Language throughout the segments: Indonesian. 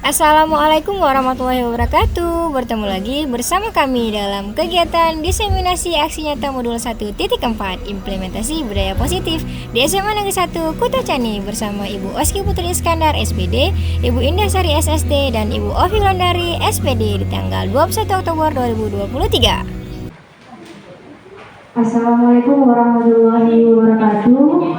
Assalamualaikum warahmatullahi wabarakatuh. Bertemu lagi bersama kami dalam kegiatan diseminasi aksi nyata modul 1.4 implementasi budaya positif di SMA Negeri 1 Kuta Cani bersama Ibu Oski Putri Iskandar SPD, Ibu Indah Sari SST, dan Ibu Ovi Londari SPD di tanggal 21 Oktober 2023. Assalamualaikum warahmatullahi wabarakatuh.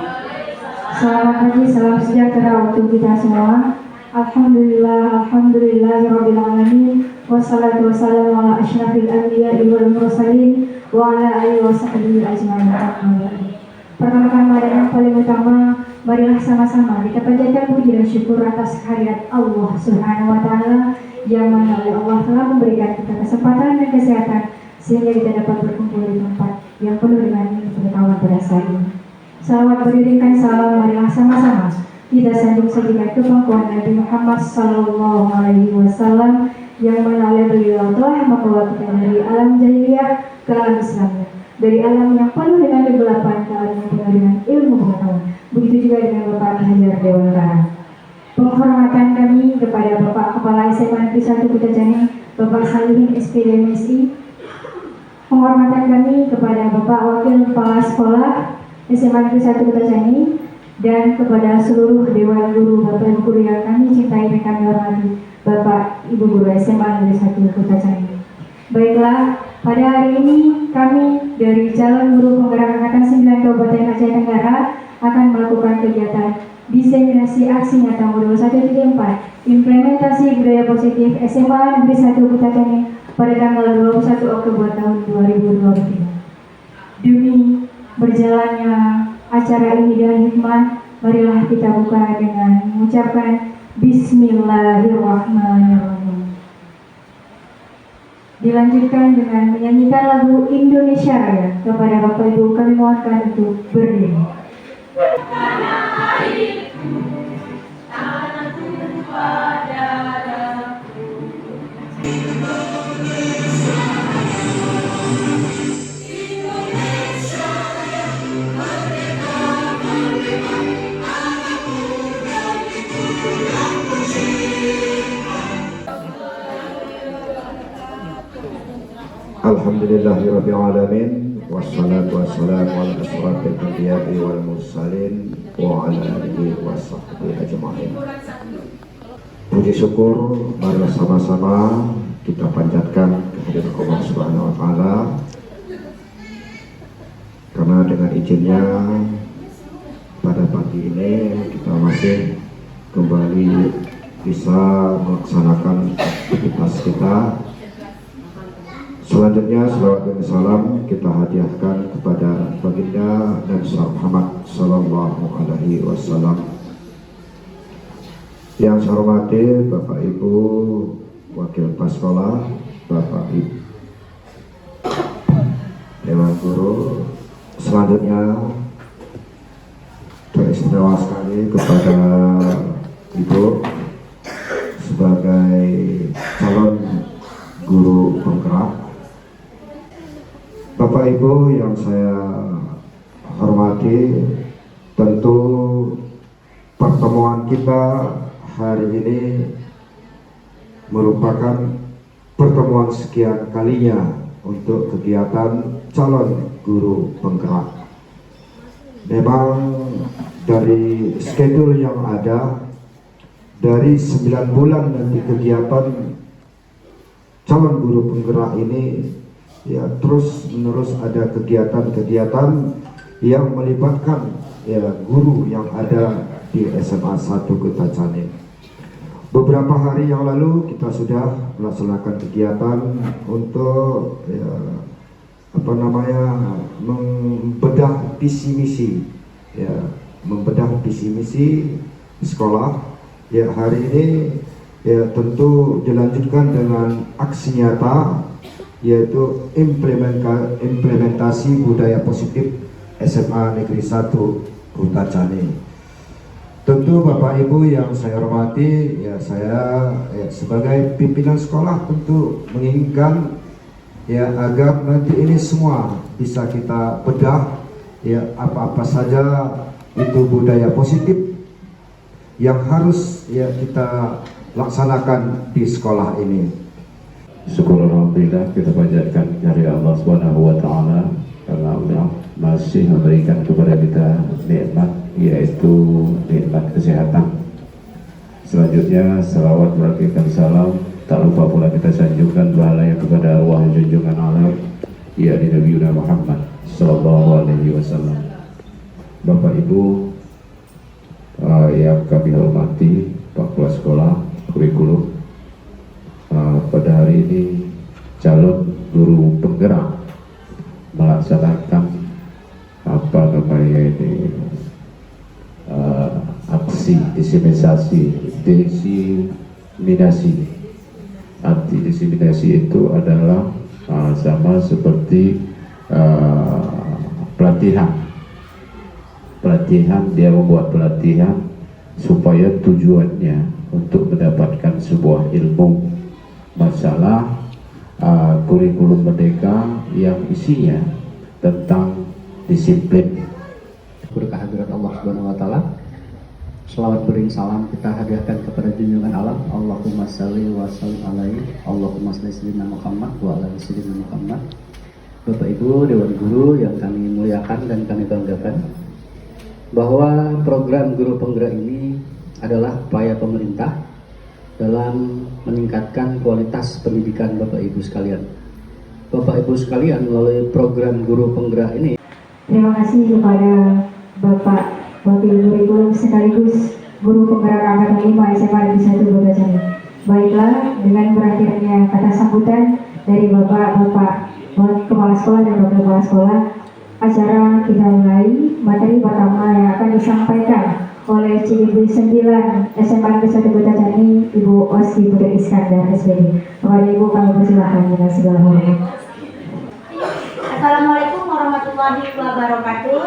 Selamat pagi, salam sejahtera untuk kita semua. Alhamdulillahirabbil alamin. Wassalatu wassalamu ala asyrafil anbiya'i wal mursalin wa ala alihi wasahbihi ajmain. Pertama-tama dan yang paling utama, marilah sama-sama kita panjatkan puji dan syukur atas kehadirat Allah Subhanahu wa taala yang mana oleh Allah telah memberikan kita kesempatan dan kesehatan sehingga kita dapat berkumpul di tempat yang penuh dengan pengetahuan pada saat ini. Salawat beriringkan salam, marilah sama-sama kita sanjung sejenak ke pangkuan Nabi Muhammad Sallallahu Alaihi Wasallam yang mana oleh beliau telah membawa kita dari alam jahiliyah ke alam Islam, dari alam yang penuh dengan kegelapan ke alam yang penuh dengan ilmu pengetahuan. Begitu juga dengan Bapak Hajar Dewantara. Penghormatan kami kepada Bapak Kepala SMA Negeri 1 Kuta Cani, Bapak Salihin SPD MSI. Penghormatan kami kepada Bapak Wakil Kepala Sekolah SMA Negeri 1 Kuta Cani dan kepada seluruh Dewan Guru, Bapak Ibu Guru yang kami cintai dan kami hormati, Bapak Ibu Guru SMA Negeri 1 Kuta Cani. Baiklah, pada hari ini kami dari calon guru penggerak angkatan 9 Kabupaten Aceh Tenggara akan melakukan kegiatan diseminasi aksi nyata modul 1.4 implementasi budaya positif SMA Negeri 1 Kuta Cani pada tanggal 21 Oktober tahun 2023. Demi berjalannya acara ini dengan hikmah, marilah kita buka dengan mengucapkan Bismillahirrahmanirrahim. Dilanjutkan dengan menyanyikan lagu Indonesia Raya. Kepada Bapak Ibu kami mohonkan untuk berdiri. Alhamdulillahirabbil alamin wassalatu wassalamu ala asyrafil anbiya'i wal mursalin wa ala alihi washabbihi ajmain. Puji syukur marilah sama-sama kita panjatkan kehadirat Allah Subhanahu wa taala, karena dengan izinnya pada pagi ini kita masih kembali bisa melaksanakan aktivitas kita. Selanjutnya selawat dan salam kita hadiahkan kepada baginda Nabi Muhammad Sallallahu Alaihi Wasallam. Yang saya hormati Bapak Ibu Wakil Kepala Sekolah, Bapak Ibu Dewan Guru. Selanjutnya teristimewa sekali kepada Ibu sebagai calon guru penggerak. Bapak Ibu yang saya hormati, tentu pertemuan kita hari ini merupakan pertemuan sekian kalinya untuk kegiatan calon guru penggerak. Memang dari schedule yang ada, dari 9 bulan nanti kegiatan calon guru penggerak ini ya terus menerus ada kegiatan-kegiatan yang melibatkan ya guru yang ada di SMA 1 Kuta Cani. Beberapa hari yang lalu kita sudah melaksanakan kegiatan untuk ya, membedah visi misi, ya membedah visi misi sekolah. Ya hari ini ya tentu dilanjutkan dengan aksi nyata, yaitu implementasi budaya positif SMA Negeri 1 Kuta Cani. Tentu Bapak Ibu yang saya hormati, ya saya sebagai pimpinan sekolah tentu menginginkan ya agar nanti ini semua bisa kita bedah, ya apa-apa saja itu budaya positif yang harus ya kita laksanakan di sekolah ini. Syukur alhamdulillah kita panjatkan dari Allah Subhanahu wa taala karena Allah masih memberikan kepada kita nikmat, yaitu nikmat kesehatan. Selanjutnya salawat berakhirkan salam, tak lupa pula kita sanjungkan bahagia kepada arwah junjungan alam, yakni Nabi Muhammad sallallahu alaihi wasallam. Bapak Ibu yang kami hormati, Pak Kepala Sekolah Kurikulum, pada hari ini calon guru penggerak melaksanakan aksi diseminasi. Arti diseminasi itu adalah sama seperti pelatihan, dia membuat pelatihan supaya tujuannya untuk mendapatkan sebuah ilmu masalah kurikulum merdeka yang isinya tentang disiplin. Kehadirat Allah Subhanahu wa taala. Selawat bering salam kita hadiahkan kepada junjungan alam. Allahumma shalli wa sallim alaihi. Allahumma shalli sayyidina Muhammad wa ala sayyidina Muhammad. Bapak Ibu Dewan Guru yang kami muliakan dan kami banggakan, bahwa program guru penggerak ini adalah upaya pemerintah dalam meningkatkan kualitas pendidikan Bapak Ibu sekalian. Bapak Ibu sekalian, melalui program guru penggerak ini, Terima kasih kepada Bapak Wakil Kurikulum sekaligus Guru Penggerak Angkatan 5 SMA Negeri 1 Kota Jambi. Baiklah, dengan berakhirnya kata sambutan dari Bapak-Bapak Kepala Sekolah dan Wakil Kepala Sekolah, acara kita mulai. Materi pertama yang akan disampaikan oleh CIB 9 SMA Negeri 1 Kota Jambi, Ibu Oski Putri Iskandar SPD. Kepada Ibu kami persilahkan dengan segala hormat. Assalamualaikum warahmatullahi wabarakatuh.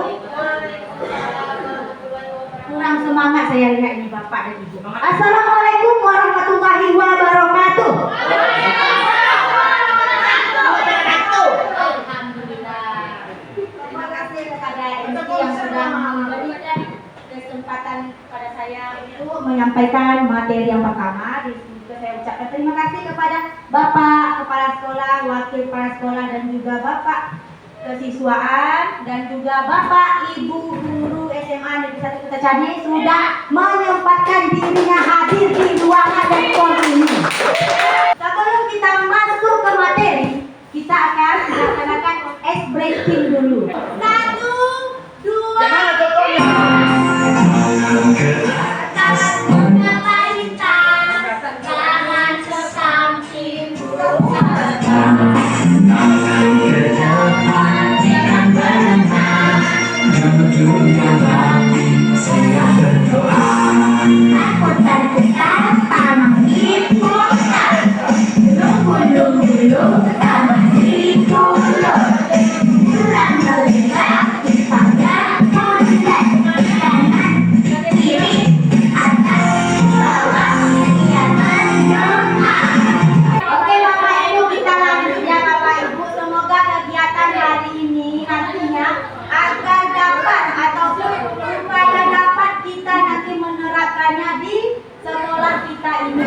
Kurang semangat saya lihat ini Bapak dan Ibu. Assalamualaikum warahmatullahi wabarakatuh. Alhamdulillah. Terima kasih kepada MC yang sudah memberikan kesempatan kepada saya untuk menyampaikan materi yang pertama. Di sini saya ucapkan terima kasih kepada Bapak Kepala Sekolah, Wakil Kepala Sekolah, dan juga Bapak Kesiswaan, dan juga Bapak Ibu Guru SMA Negeri 1 Kota Jambi sudah menyempatkan dirinya hadir di ruangan dan forum ini. Sebelum kita masuk ke materi, kita akan melaksanakan ice breaking dulu. 1, 2,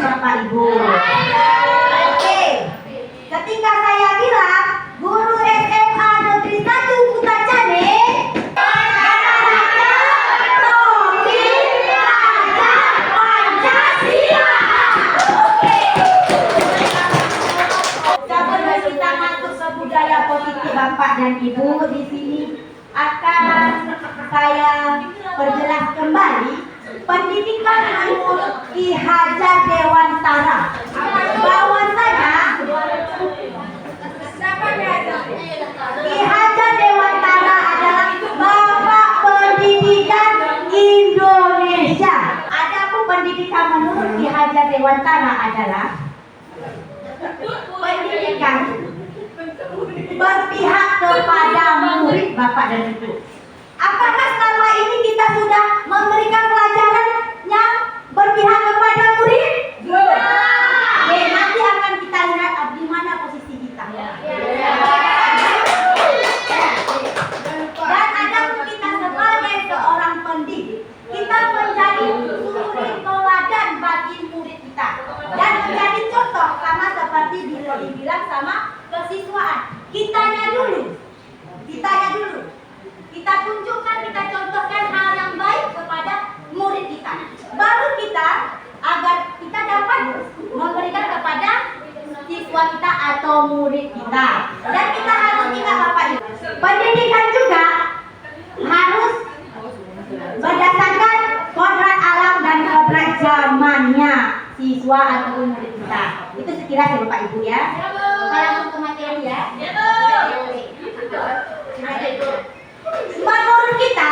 Bapak Ibu. Oke. Ketika saya bilang guru SMA Negeri 1 Kota Jambi, sebelum kita masuk ke budaya positif Bapak dan Ibu, di sini akan saya perjelas kembali pendidikan menurut Ki Hajar Dewantara. Bahwasanya Ki Hajar Dewantara adalah Bapak Pendidikan Indonesia. Adapun pendidikan menurut Ki Hajar Dewantara adalah pendidikan berpihak kepada murid Bapak dan Ibu. Apakah selama ini kita sudah memberikan pelajaran yang berpihak kepada murid? Oke, nanti akan kita lihat di mana posisi kita. Dan adapun kita sebagai seorang pendidik, kita menjadi suri teladan bagi murid kita. pasti dibilang sama kesiswaan. Kitanya dulu. Kita tunjukkan, kita contohkan hal yang baik kepada murid kita. Baru kita agar kita dapat memberikan kepada siswa kita atau murid kita. Dan kita harus ingat Bapak Ibu, pendidikan juga harus berdasarkan kodrat alam dan kodrat zamannya siswa atau murid kita. Itu sekiranya Bapak Ibu ya. Kita langsung ke materi ya. Menurut kita,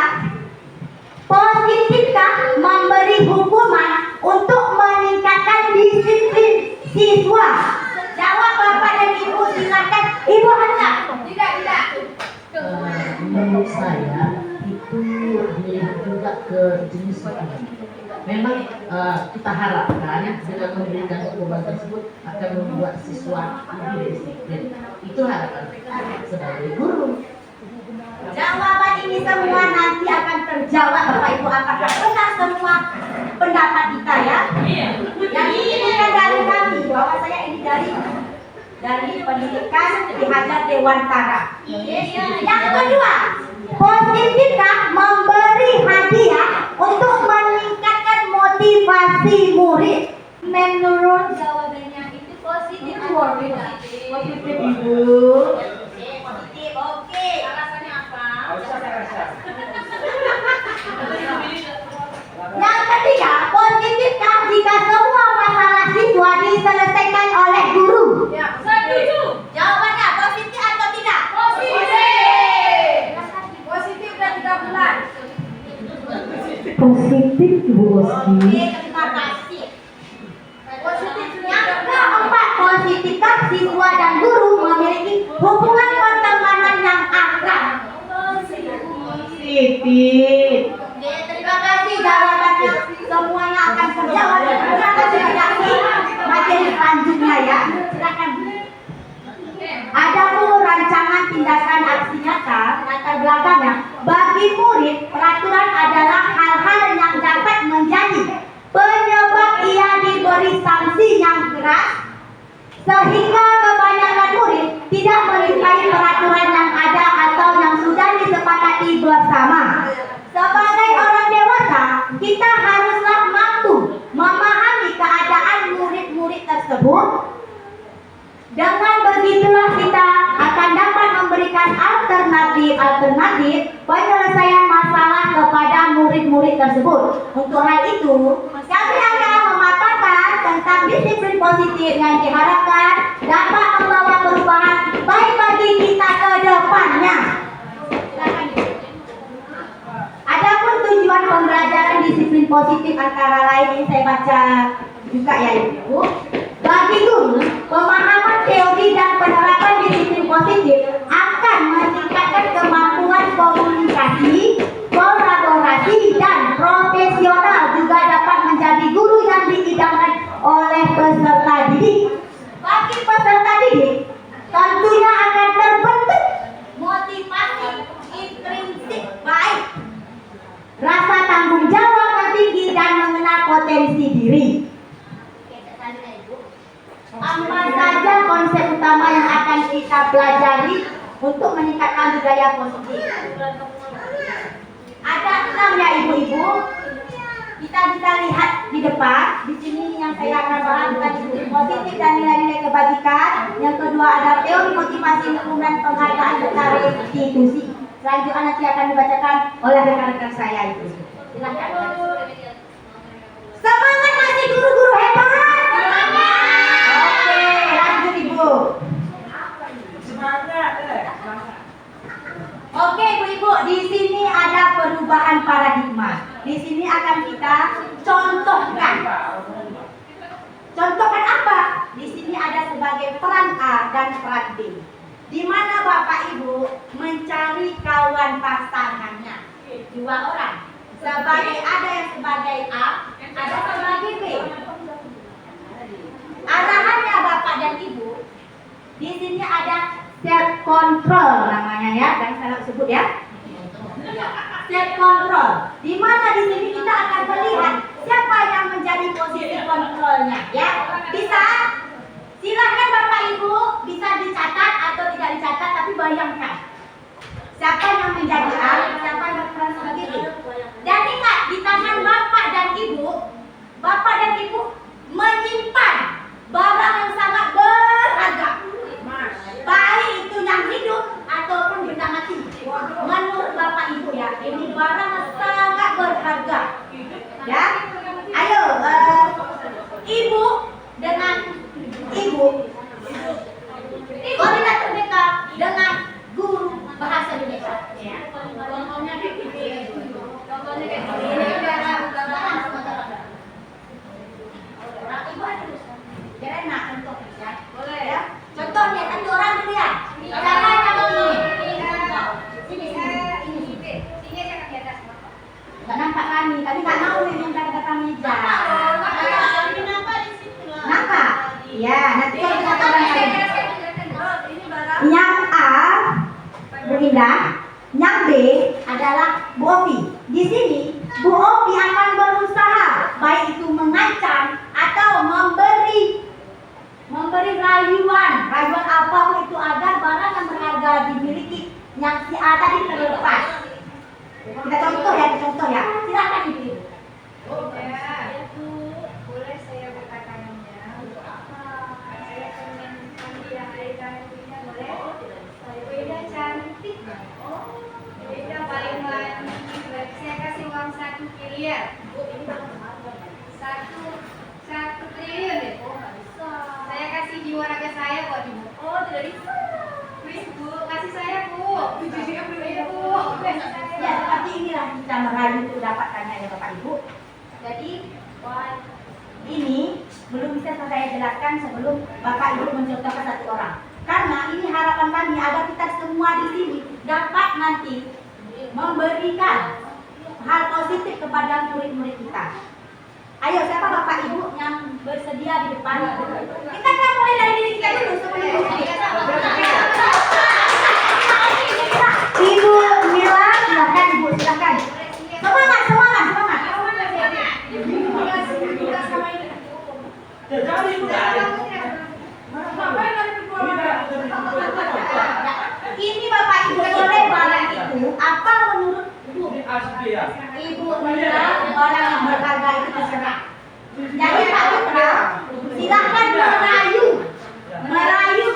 positifkah memberi hukuman untuk meningkatkan disiplin siswa? Jawab Bapak dan Ibu, silakan. Ibu Hansa. Tidak. Menurut saya itu dilihat juga ke jenis sekolah. Memang kita harapkan dengan memberikan hukuman tersebut akan membuat siswa lebih disiplin. Itu harapan kita sebagai guru. Jawaban ini semua nanti akan terjawab Bapak Ibu, apakah benar semua pendapat kita ya? Yang ini bukan dari kami, bahwa saya ini dari pendidikan di Hajar Dewantara. Yang kedua, positifkah memberi hadiah untuk meningkatkan motivasi murid? Menurut jawabannya itu positif. Positif Ibu. Oke. Alasannya apa? Yang ketiga, positifkah jika semua masalah siswa diselesaikan oleh guru? Ya, setuju. Jawabannya positif atau tidak? Positif dan 3 bulan. Positif Ibu Boski. Terima kasih. Yang keempat, positifkah siswa dan guru memiliki hubungan pertemanan yang akrab? positif. Terima kasih, jawabannya semuanya akan terjawab. Terima kasih materi selanjutnya ya. Silakan. Adapun rancangan tindakan aksi nyata latar belakangnya, bagi murid peraturan adalah hal-hal yang dapat menjadi penyebab ia diberi sanksi yang keras, sehingga kebanyakan murid tidak menyukai peraturan yang ada atau yang sudah disepakati bersama. Sebagai orang dewasa, kita haruslah mampu memahami keadaan murid-murid tersebut. Dengan begitulah kita akan dapat memberikan alternatif penyelesaian masalah kepada murid-murid tersebut. Untuk hal itu, kami akan memaparkan tentang disiplin positif yang diharapkan dapat membawa perubahan baik bagi kita ke depannya. Silakan. Adapun tujuan pembelajaran disiplin positif antara lain ini saya baca juga ya Ibu. Bagi guru, pemahaman teori dan penerapan disiplin positif akan meningkatkan kemampuan komunikasi, kolaborasi, dan profesional, juga dapat menjadi guru yang diidamkan oleh peserta didik. Bagi peserta didik, tentunya akan terbentuk motivasi intrinsik baik, rasa tanggung jawab yang tinggi, dan mengenal potensi diri. Apa saja konsep utama yang akan kita pelajari untuk meningkatkan budaya positif? Ada 6 ya Ibu-ibu. Kita bisa lihat di depan. Di sini yang saya akan bahas tentang disiplin positif dan nilai-nilai kebajikan. Yang kedua ada teori motivasi hukum dan penghargaan secara institusi. Selanjutnya nanti akan dibacakan oleh rekan-rekan saya Ibu. Silakan. Semangat masih guru-guru hebat. Oke Ibu-ibu, di sini ada perubahan paradigma. Di sini akan kita contohkan. Contohkan apa? Di sini ada sebagai peran A dan peran B. Di mana Bapak Ibu mencari kawan pasangannya 2 orang. Sebagai ada yang sebagai A, ada sebagai B. Arahannya Bapak dan Ibu. Di sini ada self control namanya ya, dan saya sebut ya. Self control. Di mana di sini kita akan melihat siapa yang menjadi posisi kontrolnya ya. Bisa Silahkan Bapak Ibu bisa dicatat atau tidak dicatat, tapi bayangkan siapa yang menjadi A, siapa yang berperan sebagai B. Dan ingat, di tangan Bapak dan Ibu menyimpan barang yang sangat berharga, baik itu yang hidup ataupun benda mati. Menurut Bapak Ibu ya, ini barang yang sangat berharga. Ya, ayo Ibu dengan Ibu koordinator BK dengan guru bahasa Indonesia. Ya. Contohnya kayak gini. Contohnya kayak gini. Ibu harus biar enak contoh ya. Boleh ya. Contohnya satu orang dulu ya. Caranya begini. Sini jangan di atas. Enggak nampak kami nggak mau yang kata meja. Nampak? Ya, nanti kalau kita orang lain. Yang A, Bu Indah, yang B adalah Bu Opi. Di sini Bu Opi akan berusaha baik itu mengancam atau memberi rayuan apapun itu agar barang yang berharga dimiliki yang si A tadi terlepas. Kita contoh ya. Silakan Ibu. Boleh saya bertanya-tanya untuk apa? Saya pengen hadiah hari cantiknya boleh? Beda cantik. Beda paling manis. Saya kasih uang 1 miliar. 1 triliun deh. Saya kasih jiwa raga saya kok Ibu. Oh, tidak bisa. Please Bu, kasih saya Bu. Iya Bu. Ya, seperti inilah kita merayu untuk dapat tanya ya Bapak Ibu. Jadi ini belum bisa saya jelaskan sebelum Bapak Ibu mencontohkan satu orang. Karena ini harapan kami agar kita semua di sini dapat nanti memberikan hal positif kepada murid-murid kita. Ayo, siapa Bapak Ibu yang bersedia di depan? Kita kan mulai dari diri kita dulu sebelum Ibu Mila, silakan Ibu, silakan. Semangat. Ini Bapak Ibu boleh barang itu apa menurut Ibu Mila barang yang berharga itu terserah. Jadi Pak Putra silahkan merayu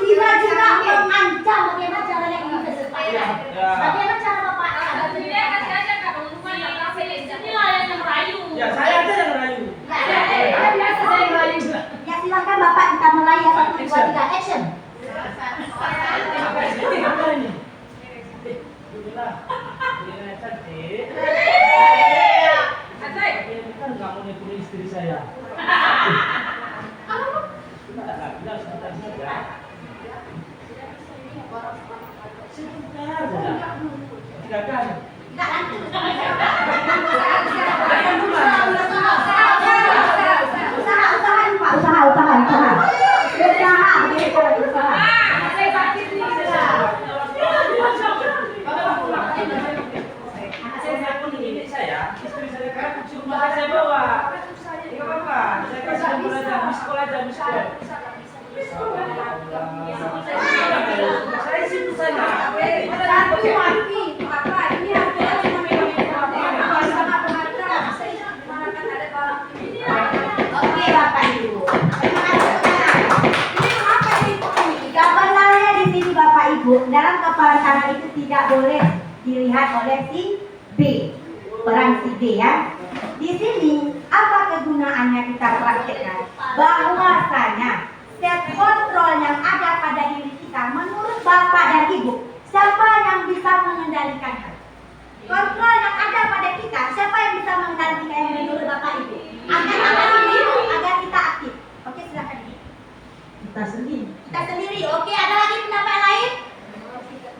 bila juga mengancam. Bagaimana caranya ini sesuai? Bagaimana cara Bapak? Ya, saya aja yang merayu. Ya silahkan Bapak kita mulai ya 1, 2, 3 action. Kan nggak mau nyebut istri saya. Sebentar saja. Tidak kan? Istri saya kan kunci rumah saya bawa. Tidak apa-apa. Saya kasih nomor aja, miskol aja. Saya sibuk saya. Satu mati. Apa ini harganya cuma Oke Bapak Ibu. Sebenarnya di sini Bapak Ibu dalam kepala tangan itu tidak boleh dilihat oleh si B, peran si B ya. Di sini apa kegunaannya kita praktekkan? Bahwasanya self control yang ada pada diri kita menurut Bapak dan Ibu, siapa yang bisa mengendalikannya? Kontrol yang ada pada kita, siapa yang bisa mengendalikannya menurut Bapak Ibu? Agar kita aktif. Oke, silakan Ibu. Kita sendiri. Kita sendiri. Oke, ada lagi pendapat lain?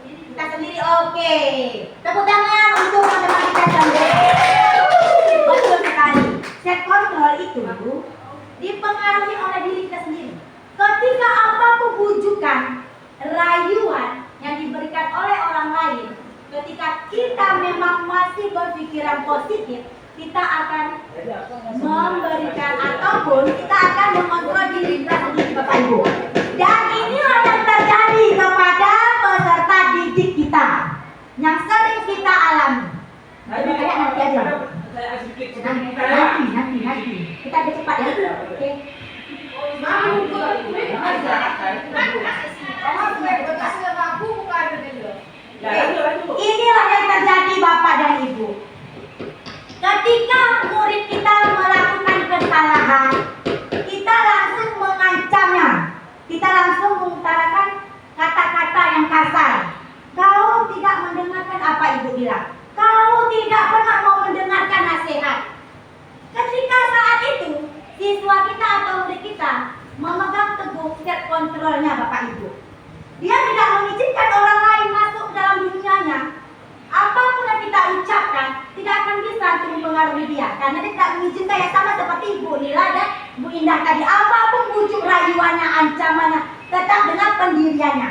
Kita sendiri. Oke. Tepuk tangan untuk teman-teman kita sendiri. Betul sekali. Self control itu dipengaruhi oleh diri kita sendiri. Ketika apapun bujukan, rayuan yang diberikan oleh orang lain, ketika kita memang masih berpikiran positif, kita akan memberikan ataupun kita akan mengontrol diri kita sendiri Bapak Ibu. Dan inilah yang terjadi kepada peserta didik kita yang sering kita alami. Kayak nanti aja. Nanti. Kita agak cepat ya. Oke. Inilah yang terjadi Bapak dan Ibu. Ketika murid kita melakukan kesalahan, kita langsung mengancamnya. Kita langsung mengutarakan kata-kata yang kasar. Kau tidak mendengarkan apa Ibu bilang. Kau tidak pernah mau mendengarkan nasihat. Ketika saat itu, siswa kita atau murid kita memegang teguh self kontrolnya Bapak Ibu. Dia tidak mengizinkan orang lain masuk dalam dunianya. Apapun yang kita ucapkan tidak akan bisa untuk mempengaruhi dia, karena dia tidak mengizinkan, yang sama seperti Ibu Nila dan Bu Indah tadi. Apapun bujuk rayuannya, ancamannya, tetap dengan pendiriannya.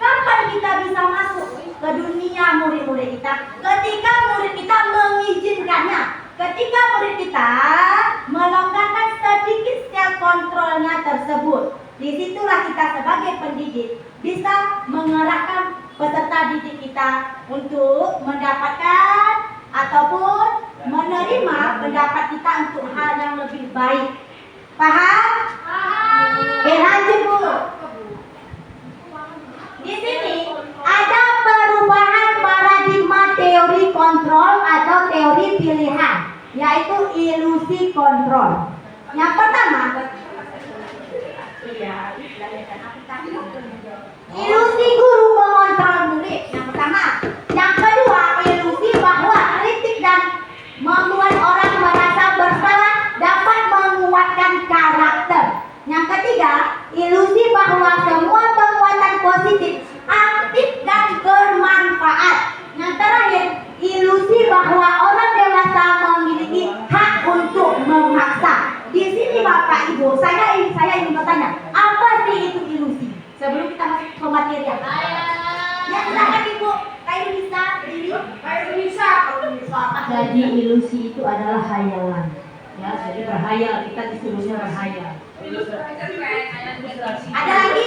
Kapan kita bisa masuk ke dunia murid-murid kita? Ketika murid kita mengizinkannya. Ketika murid kita melonggarkan sedikit self kontrolnya tersebut. Disitulah kita sebagai pendidik bisa mengarahkan peserta didik kita untuk mendapatkan ataupun menerima pendapat kita untuk hal yang lebih baik. Paham? Lanjut Bu. Di sini ada perubahan paradigma teori kontrol atau teori pilihan, yaitu ilusi kontrol. Yang pertama, ilusi guru mengontrol murid. Yang pertama. Yang kedua, ilusi bahwa kritik dan membuat orang merasa bersalah dapat menguatkan karakter. Yang ketiga, ilusi bahwa semua penguatan positif aktif dan bermanfaat. Yang terakhir, ilusi bahwa orang dewasa memiliki hak untuk memaksa. Di sini Bapak Ibu, saya ingin bertanya, apa sih itu ilusi? Sebelum kita masuk ke materi. Ya silakan Ibu, Kak Indonesia berdiri. Jadi ilusi itu adalah hayalan. Ya, jadi berhayal, kita disuruhnya berhayal. Ada lagi?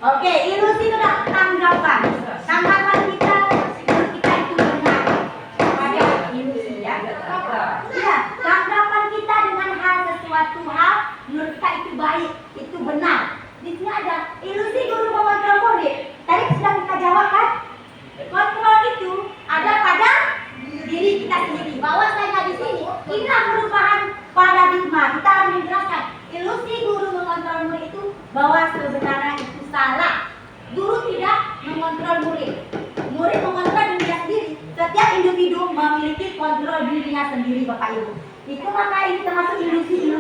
Oke, ilusi itu adalah tanggapan. Tanggapan kita itu benar. Pada ilusi ya. Iya, tanggapan kita dengan hal sesuatu hal menurut kita itu baik, itu benar. Di sini ada ilusi guru mengontrol murid. Tadi sudah kita jawab kan? Kontrol itu ada pada diri kita sendiri. Bahwasanya di sini inilah perubahan paradigma. Kita harus menjelaskan ilusi guru mengontrol murid itu bahwa sebenarnya itu salah. Guru tidak mengontrol murid. Murid mengontrol dirinya sendiri. Setiap individu memiliki kontrol dirinya sendiri Bapak Ibu. Itu maka ini termasuk ilusi.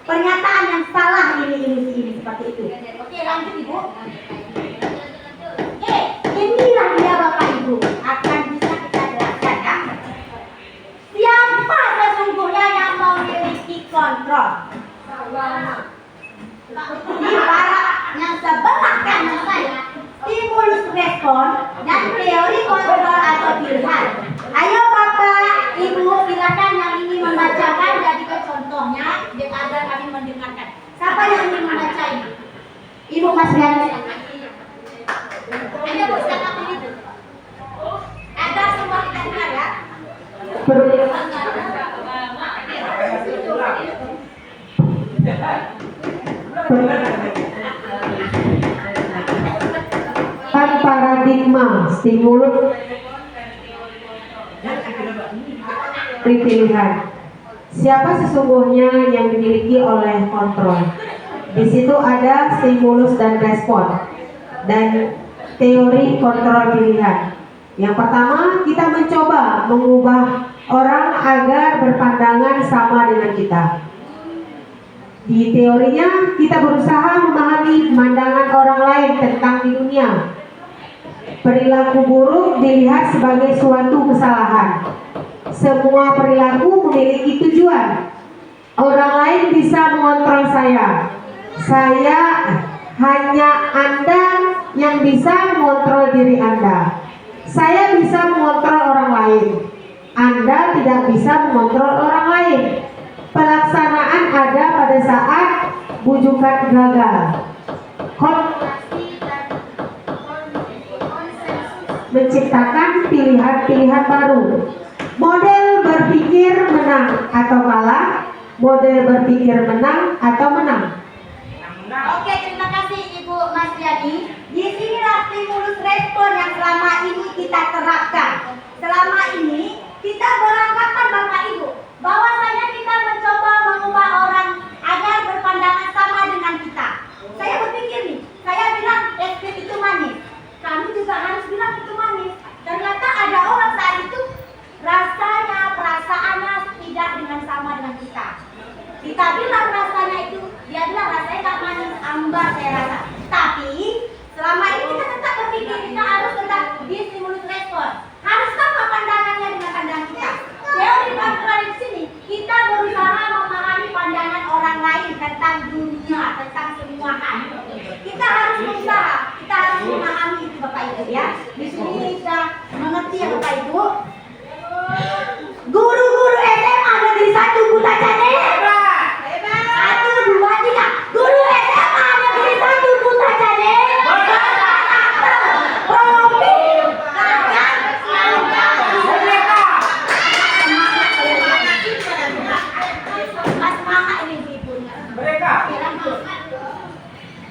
Pernyataan yang salah ini seperti itu. Oke, lanjut Ibu. Oke, inilah dia Bapak Ibu. Akan bisa kita jelaskan ya. Siapa sesungguhnya yang memiliki kontrol? Di barat yang sebelah kanan saya, stimulus respon dan teori kontrol atau pilihan. Ayo Bapak, Ibu, silakan yang ingin membacakan jadikan contohnya agar kami mendengarkan. Siapa yang ingin membaca ini? Ibu Mas Riani. Ayo Bu, silakan begitu. Agar semua kita dengar ya. Paradigma stimulus pilihan. Siapa sesungguhnya yang dimiliki oleh kontrol? Di situ ada stimulus dan respon dan teori kontrol pilihan. Yang pertama, kita mencoba mengubah orang agar berpandangan sama dengan kita. Di teorinya, kita berusaha memahami pandangan orang lain tentang di dunia. Perilaku buruk dilihat sebagai suatu kesalahan. Semua perilaku memiliki tujuan. Orang lain bisa mengontrol saya. Saya hanya Anda yang bisa mengontrol diri Anda. Saya bisa mengontrol orang lain. Anda tidak bisa mengontrol orang lain. Pelaksanaan ada pada saat bujukan gagal. Menciptakan pilihan-pilihan baru. Model berpikir menang atau kalah, model berpikir menang atau menang. Oke, terima kasih Ibu Mas Yadi. Disinilah stimulus respon yang selama ini kita terapkan. Selama ini kita beranggapan Bapak Ibu bahwasanya kita mencoba mengubah orang agar berpandangan sama dengan kita. Saya berpikir nih, saya bilang es krim itu manis, kamu juga harus bilang itu manis. Ternyata ada orang saat itu rasanya, perasaannya tidak dengan sama dengan kita. Kita bilang rasanya itu, dia bilang rasanya gak manis, ambar saya rasa. Tapi selama ini kita tetap berpikir, kita harus tetap di stimulus respon. Harus sama pandangannya dengan pandangan kita. Teori kontrol di sini, kita berusaha memahami pandangan orang lain tentang dunia, tentang semua hal. Kita harus berusaha, kita harus memahami itu Bapak Ibu ya. Di sini kita mengerti ya Bapak Ibu. Guru-guru SMA Negeri 1 Kuta Cane. 1, 2, 3. Guru SMA Negeri 1 Kuta Cane.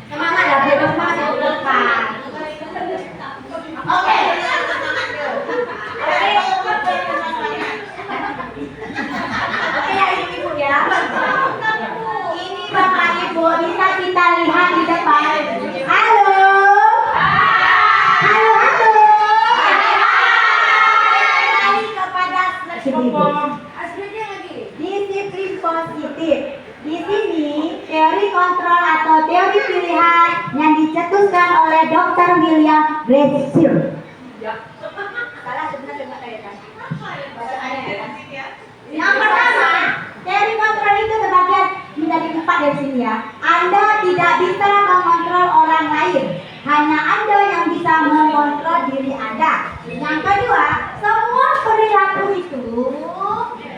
Semangat ya, biar semangat di depan. Oke. Oke ya ibu-ibu ya. Ini Bapak Ibu bisa kita lihat di depan. Halo. Halo, halo. Kembali kepada disiplin positif. Di sini teori kontrol atau teori pilihan yang dicetuskan oleh Dr. William Brazil. Salah sebenarnya enggak kayak kan? Yang pertama, teori kontrol itu terbagian menjadi 4 dari sini ya. Anda tidak bisa mengontrol orang lain, hanya Anda yang bisa mengontrol diri Anda. Yang kedua, semua perilaku itu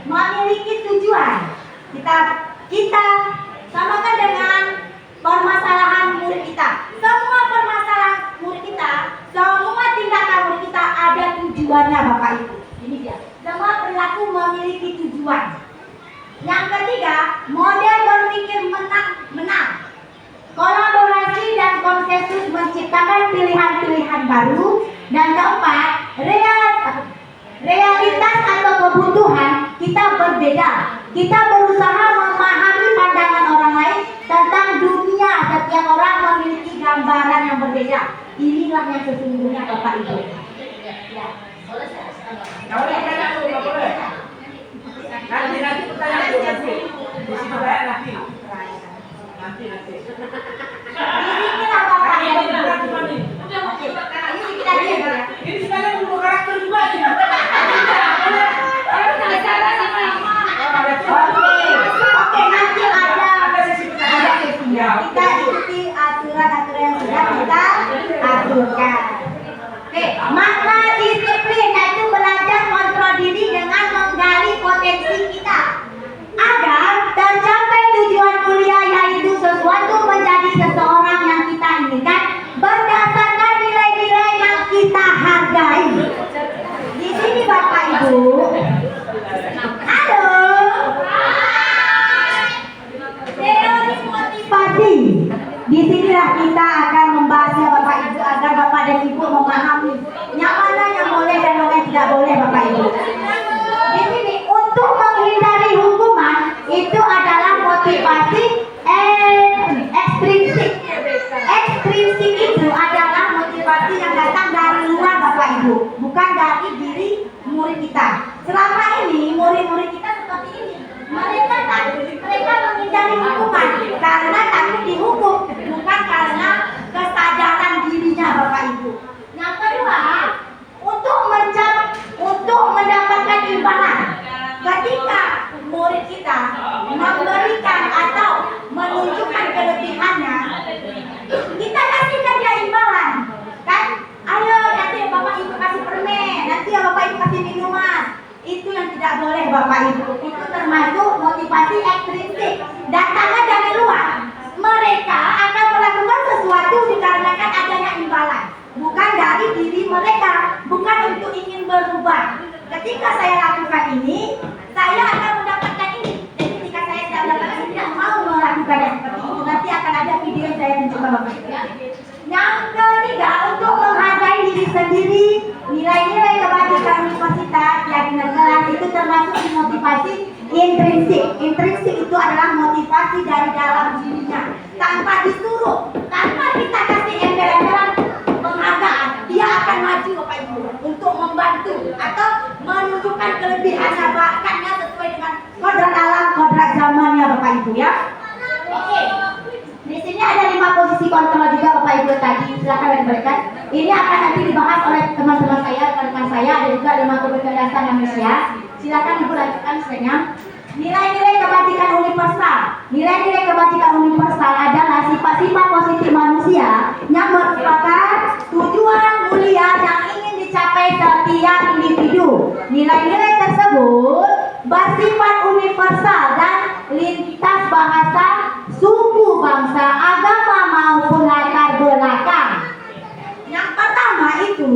memiliki tujuan. Kita samakan dengan permasalahan murid kita. Semua permasalahan murid kita, semua tindakan murid kita ada tujuannya Bapak Ibu. Ini dia. Semua perilaku memiliki tujuan. Yang ketiga, model berpikir menang. Kolaborasi dan konsensus menciptakan pilihan-pilihan baru. Dan keempat, realitas atau kebutuhan kita berbeda. Kita berusaha memahami pandangan orang lain tentang dunia. Setiap orang memiliki gambaran yang berbeda. Inilah yang sesungguhnya Bapak Ibu. Ya. Nanti pertanyaan dulu nanti. Di situ banyak nanti. Nanti. Disinilah Bapak Ibu. Ini kita lihat ya. Ini sekalian buku karakter juga nih. Oke, nanti ada sesinya. Kita ikuti aturan-aturan yang sudah kita aturkan. Oke, makna disiplin yaitu belajar kontrol diri dengan menggali potensi kita agar tercapai tujuan kuliah, yaitu sesuatu menjadi seseorang yang kita inginkan berdasarkan nilai-nilai yang kita hargai. Di sini Bapak Ibu. Halo. Teori motivasi. Disinilah kita akan membahasnya Bapak Ibu agar Bapak dan Ibu memahami yang mana yang boleh dan mana yang tidak boleh Bapak Ibu. Di sini untuk menghindari hukuman itu adalah motivasi ekstrinsik. Ekstrinsik itu adalah motivasi yang datang dari luar Bapak Ibu, bukan dari diri murid kita. Selama ini murid-murid kita seperti ini. Mereka menghindari hukuman karena takut dihukum, bukan karena kesadaran dirinya Bapak Ibu. Yang kedua, untuk mendapatkan imbalan. Ketika murid kita memberikan atau menunjukkan kelebihannya, kita kasihkan dia imbalan, kan? Ayo nanti Bapak Ibu kasih permen, nanti Bapak Ibu kasih minuman. Itu yang tidak boleh Bapak Ibu. Itu termasuk motivasi ekstrinsik. Datangnya dari luar. mereka akan melakukan sesuatu dikarenakan adanya imbalan, bukan dari diri mereka, bukan untuk ingin berubah. Ketika saya lakukan ini, saya akan mendapatkan ini. Jadi ketika saya tidak mendapatkan ini, tidak mau melakukan yang seperti itu. Nanti akan ada video yang saya tunjukkan Bapak Ibu. Yang ketiga, untuk menghargai diri sendiri, nilai-nilai kebajikan universitas yang kelas itu termasuk motivasi intrinsik. Intrinsik itu adalah motivasi dari dalam dirinya, tanpa disuruh, tanpa kita kasih embel-embelan penghargaan, dia akan maju Bapak Ibu untuk membantu atau menunjukkan kelebihannya, bakatnya sesuai dengan kodrat alam, kodrat zamannya Bapak Ibu ya. Oke. Di sini ada 5 posisi kontrol juga Bapak Ibu tadi, silakan diberikan. Ini akan nanti dibahas oleh teman-teman saya, rekan saya, ada juga 5 kebutuhan dasar manusia. Silakan Ibu lanjutkan slide-nya. Nilai-nilai kebajikan universal. Nilai-nilai kebajikan universal adalah sifat-sifat positif manusia yang merupakan tujuan mulia yang ingin dicapai setiap individu. Nilai-nilai tersebut bersifat universal dan lintas bahasa, suku, bangsa, agama maupun latar belakang. Yang pertama itu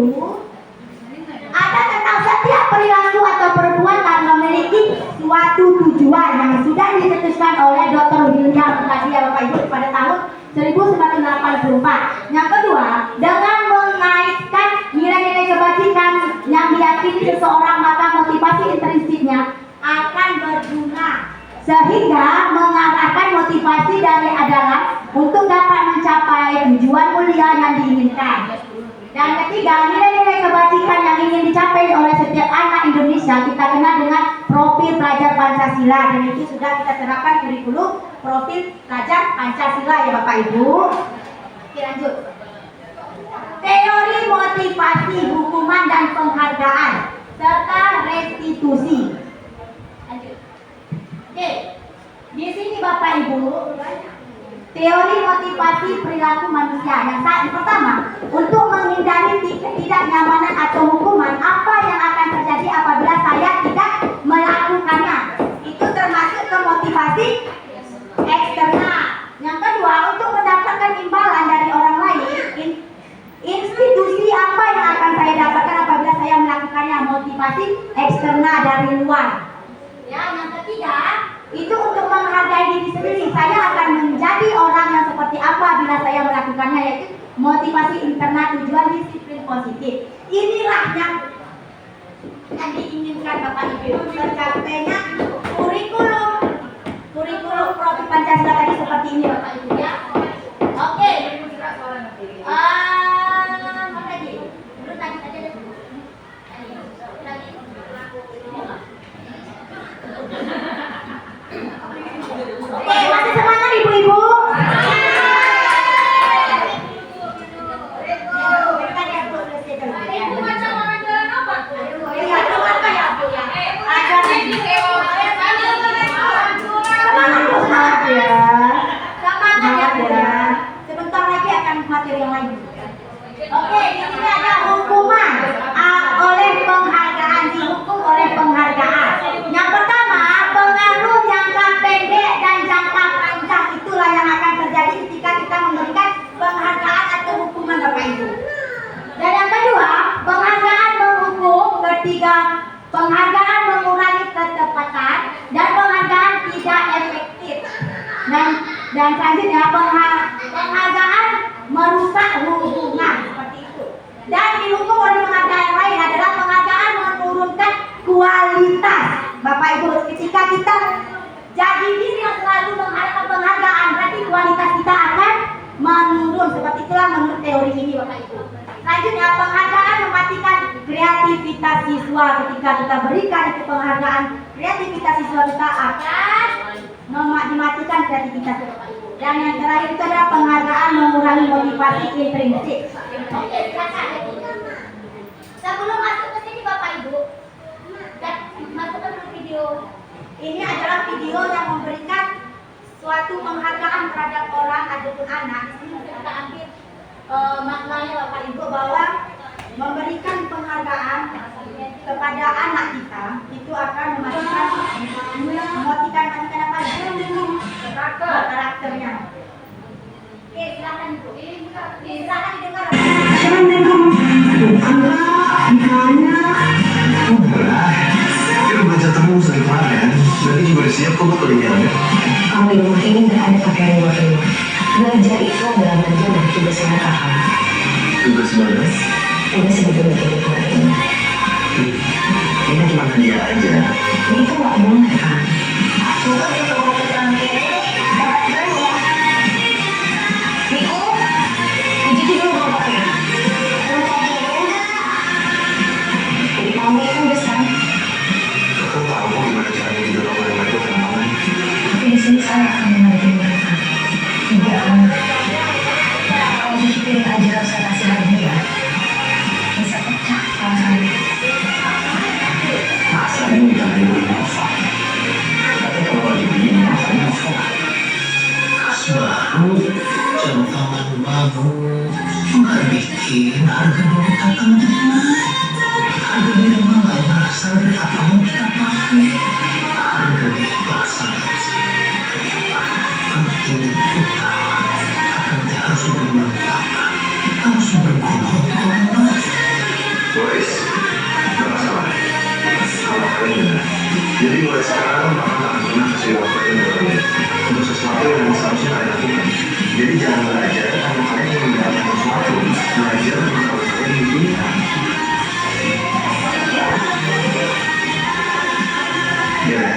ada tentang setiap perilaku atau perbuatan memiliki suatu tujuan yang sudah dicetuskan oleh Dr. William tadi ya Bapak Ibu pada tahun 1984. Yang kedua, dengan mengaitkan nilai-nilai kebajikan yang diyakini seseorang, maka motivasi intrinsiknya akan berguna sehingga mengarahkan motivasi dari adalah untuk dapat mencapai tujuan mulia yang diinginkan. Dan ketiga, nilai-nilai kebajikan yang ingin dicapai oleh setiap anak Indonesia kita kenal dengan profil pelajar Pancasila, dan itu sudah kita terapkan kurikulum profil pelajar Pancasila ya Bapak Ibu. Oke, lanjut. Teori motivasi, hukuman dan penghargaan serta restitusi. Lanjut. Oke, di sini Bapak Ibu, teori motivasi perilaku manusia. Yang pertama, untuk menghindari ketidaknyamanan atau hukuman, apa yang akan terjadi apabila saya tidak melakukannya. Itu termasuk ke motivasi eksternal. Yang kedua, untuk mendapatkan imbalan dari orang lain, institusi apa yang akan saya dapatkan apabila saya melakukannya, motivasi eksternal dari luar. Ya, yang ketiga, itu untuk menghargai diri sendiri. Saya akan menjadi orang yang seperti apa bila saya melakukannya, yaitu motivasi internal, tujuan disiplin positif. Inilah yang diinginkan Bapak Ibu tercapainya kurikulum profil Pancasila tadi seperti ini Bapak Ibu ya. Oke. Apa lagi? Menurut tadi saja deh. Lagi. Oke, masih semangat ibu-ibu? Sebentar lagi akan materi yang lain. Oke, di sini ada hukuman oleh penghargaan, dihukum oleh penghargaan. Yang pertama, pengaruh jangka pendek dan jangka panjang, itulah yang akan terjadi ketika kita memberikan penghargaan atau hukuman Bapak Ibu. Dan yang kedua, penghargaan menghukum. Ketiga, penghargaan mengurangi ketepatan, dan penghargaan tidak efektif. Dan selanjutnya, penghargaan merusak hubungan, seperti itu. Dan dihukum oleh penghargaan lain adalah penghargaan menurunkan kualitas. Bapak Ibu, ketika kita jadi diri yang selalu mengharapkan penghargaan, berarti kualitas kita akan menurun. Seperti itulah menurut teori ini Bapak Ibu. Selanjutnya, penghargaan mematikan kreativitas siswa. Ketika kita berikan itu penghargaan, kreativitas siswa kita akan dimatikan kreativitas Bapak Ibu. Dan yang terakhir itu adalah penghargaan mengurangi motivasi intrinsik. Oke, silakan. Sebelum masuk ke sini Bapak Ibu, dan masukkan ke video. Ini adalah video yang memberikan suatu penghargaan terhadap orang ataupun anak. Di sini kita ambil maknanya Bapak Ibu, bahwa memberikan penghargaan kepada anak kita itu akan mematikan apa? Karakternya. Oke, silakan Ibu. Silakan didengar. Kita baca terus dari kemarin. Nanti juga udah siap kok buat kuliahnya. Kalau di rumah ini nggak ada pakai reward. Belajar itu adalah bagian dari tugas yang kakak. Tugas mana? Ini sebetulnya jadi ini. Ini cuma hadiah aja. Ini tuh nggak boleh kan? Coba kita mau ke kantin, dapat reward. Niko, jadi dulu mau pakai. Jadi kamu itu besar. Kakak tahu kok gimana caranya didorong oleh mereka ke mana. Tapi di sini saya akan menghadapi mereka. Tidak kan? Kalau dipikirin aja saya kasih hadiah, bisa pecah kalau saya. Masa ini bukan ribut Nova. Tapi kalau lagi begini, makanya Nova. Baru, contohan baru, nggak bikin harga diri kakak naik. Harga diri mah nggak berasal dari apa yang kita pakai. Harga diri berasal dari penting utama. Akan harus bermanfaat, harus berguna untuk orang lain. Boris, nggak masalah. Kalau kalian benar. Jadi mulai sekarang Bapak nggak akan pernah kasih waktu yang berbeda untuk sesuatu yang seharusnya kalian lakukan. Jadi jangan belajar karena kalian ingin mendapatkan sesuatu. Belajar untuk kalau kalian diinginkan. Ya.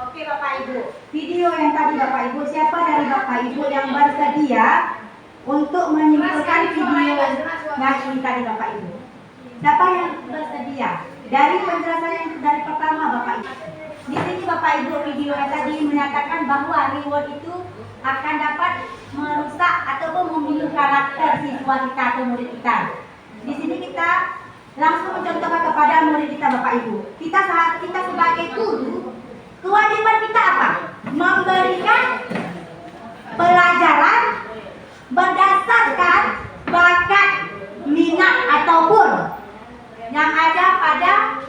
Oke Bapak Ibu, video yang tadi Bapak Ibu, siapa dari Bapak Ibu yang bersedia untuk menyimpulkan video yang ini tadi Bapak Ibu? Siapa yang bersedia? Dari penjelasan yang dari pertama Bapak Ibu. Di sini Bapak Ibu video yang tadi menyatakan bahwa reward itu akan dapat merusak ataupun membunuh karakter siswa kita atau murid kita. Di sini kita langsung mencontohkan kepada murid kita Bapak Ibu. Kita sebagai guru, kewajiban kita apa? Memberikan pelajaran berdasarkan bakat, minat ataupun yang ada pada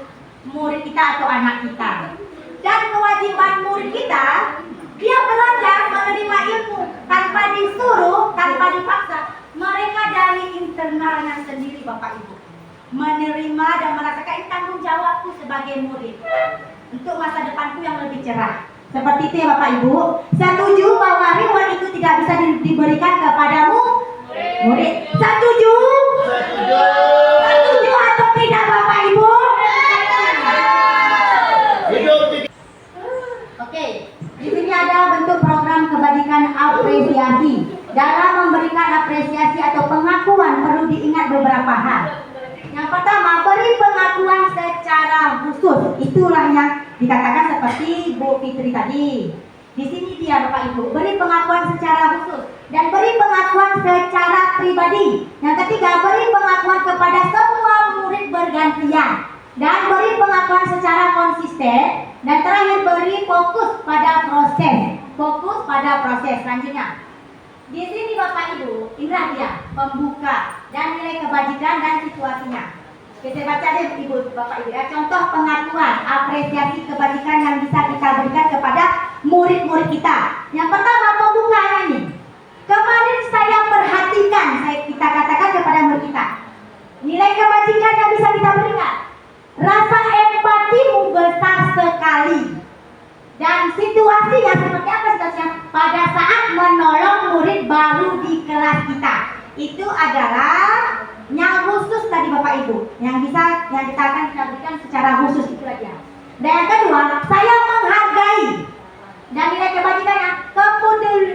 murid kita atau anak kita. Dan kewajiban murid kita, dia belajar menerima ilmu tanpa disuruh, tanpa dipaksa. Mereka dari internalnya sendiri Bapak Ibu menerima dan merasakan ini tanggung jawabku sebagai murid untuk masa depanku yang lebih cerah. Seperti itu ya Bapak Ibu. Setuju bahwa reward itu tidak bisa diberikan kepadamu murid? Setuju? Setuju atau tidak Bapak Ibu? Oke, di sini ada bentuk program kebajikan apresiasi. Dalam memberikan apresiasi atau pengakuan perlu diingat beberapa hal. Yang pertama, beri pengakuan secara khusus. Itulah yang dikatakan seperti Bu Fitri tadi. Di sini dia Bapak Ibu, beri pengakuan secara khusus dan beri pengakuan secara pribadi. Yang ketiga, beri pengakuan kepada semua murid bergantian dan beri pengakuan secara konsisten. Dan terakhir, beri fokus pada proses. Fokus pada proses. Selanjutnya, di sini Bapak Ibu, inilah dia pembuka dan nilai kebajikan dan situasinya. Oke, saya baca deh Ibu Bapak Ibu ya. Contoh pengakuan, apresiasi kebajikan yang bisa kita berikan kepada murid-murid kita. Yang pertama, pembukanya nih. Kemarin saya perhatikan, kita katakan kepada murid kita. Nilai kebajikan yang bisa kita berikan. Rasa empatimu besar sekali. Dan situasinya seperti apa situasinya? Pada saat menolong murid baru di kelas kita. Itu adalah yang khusus tadi Bapak Ibu. Yang kita akan kita berikan secara khusus itu aja. Dan yang kedua, saya menghargai. Dan nilai kebajikannya,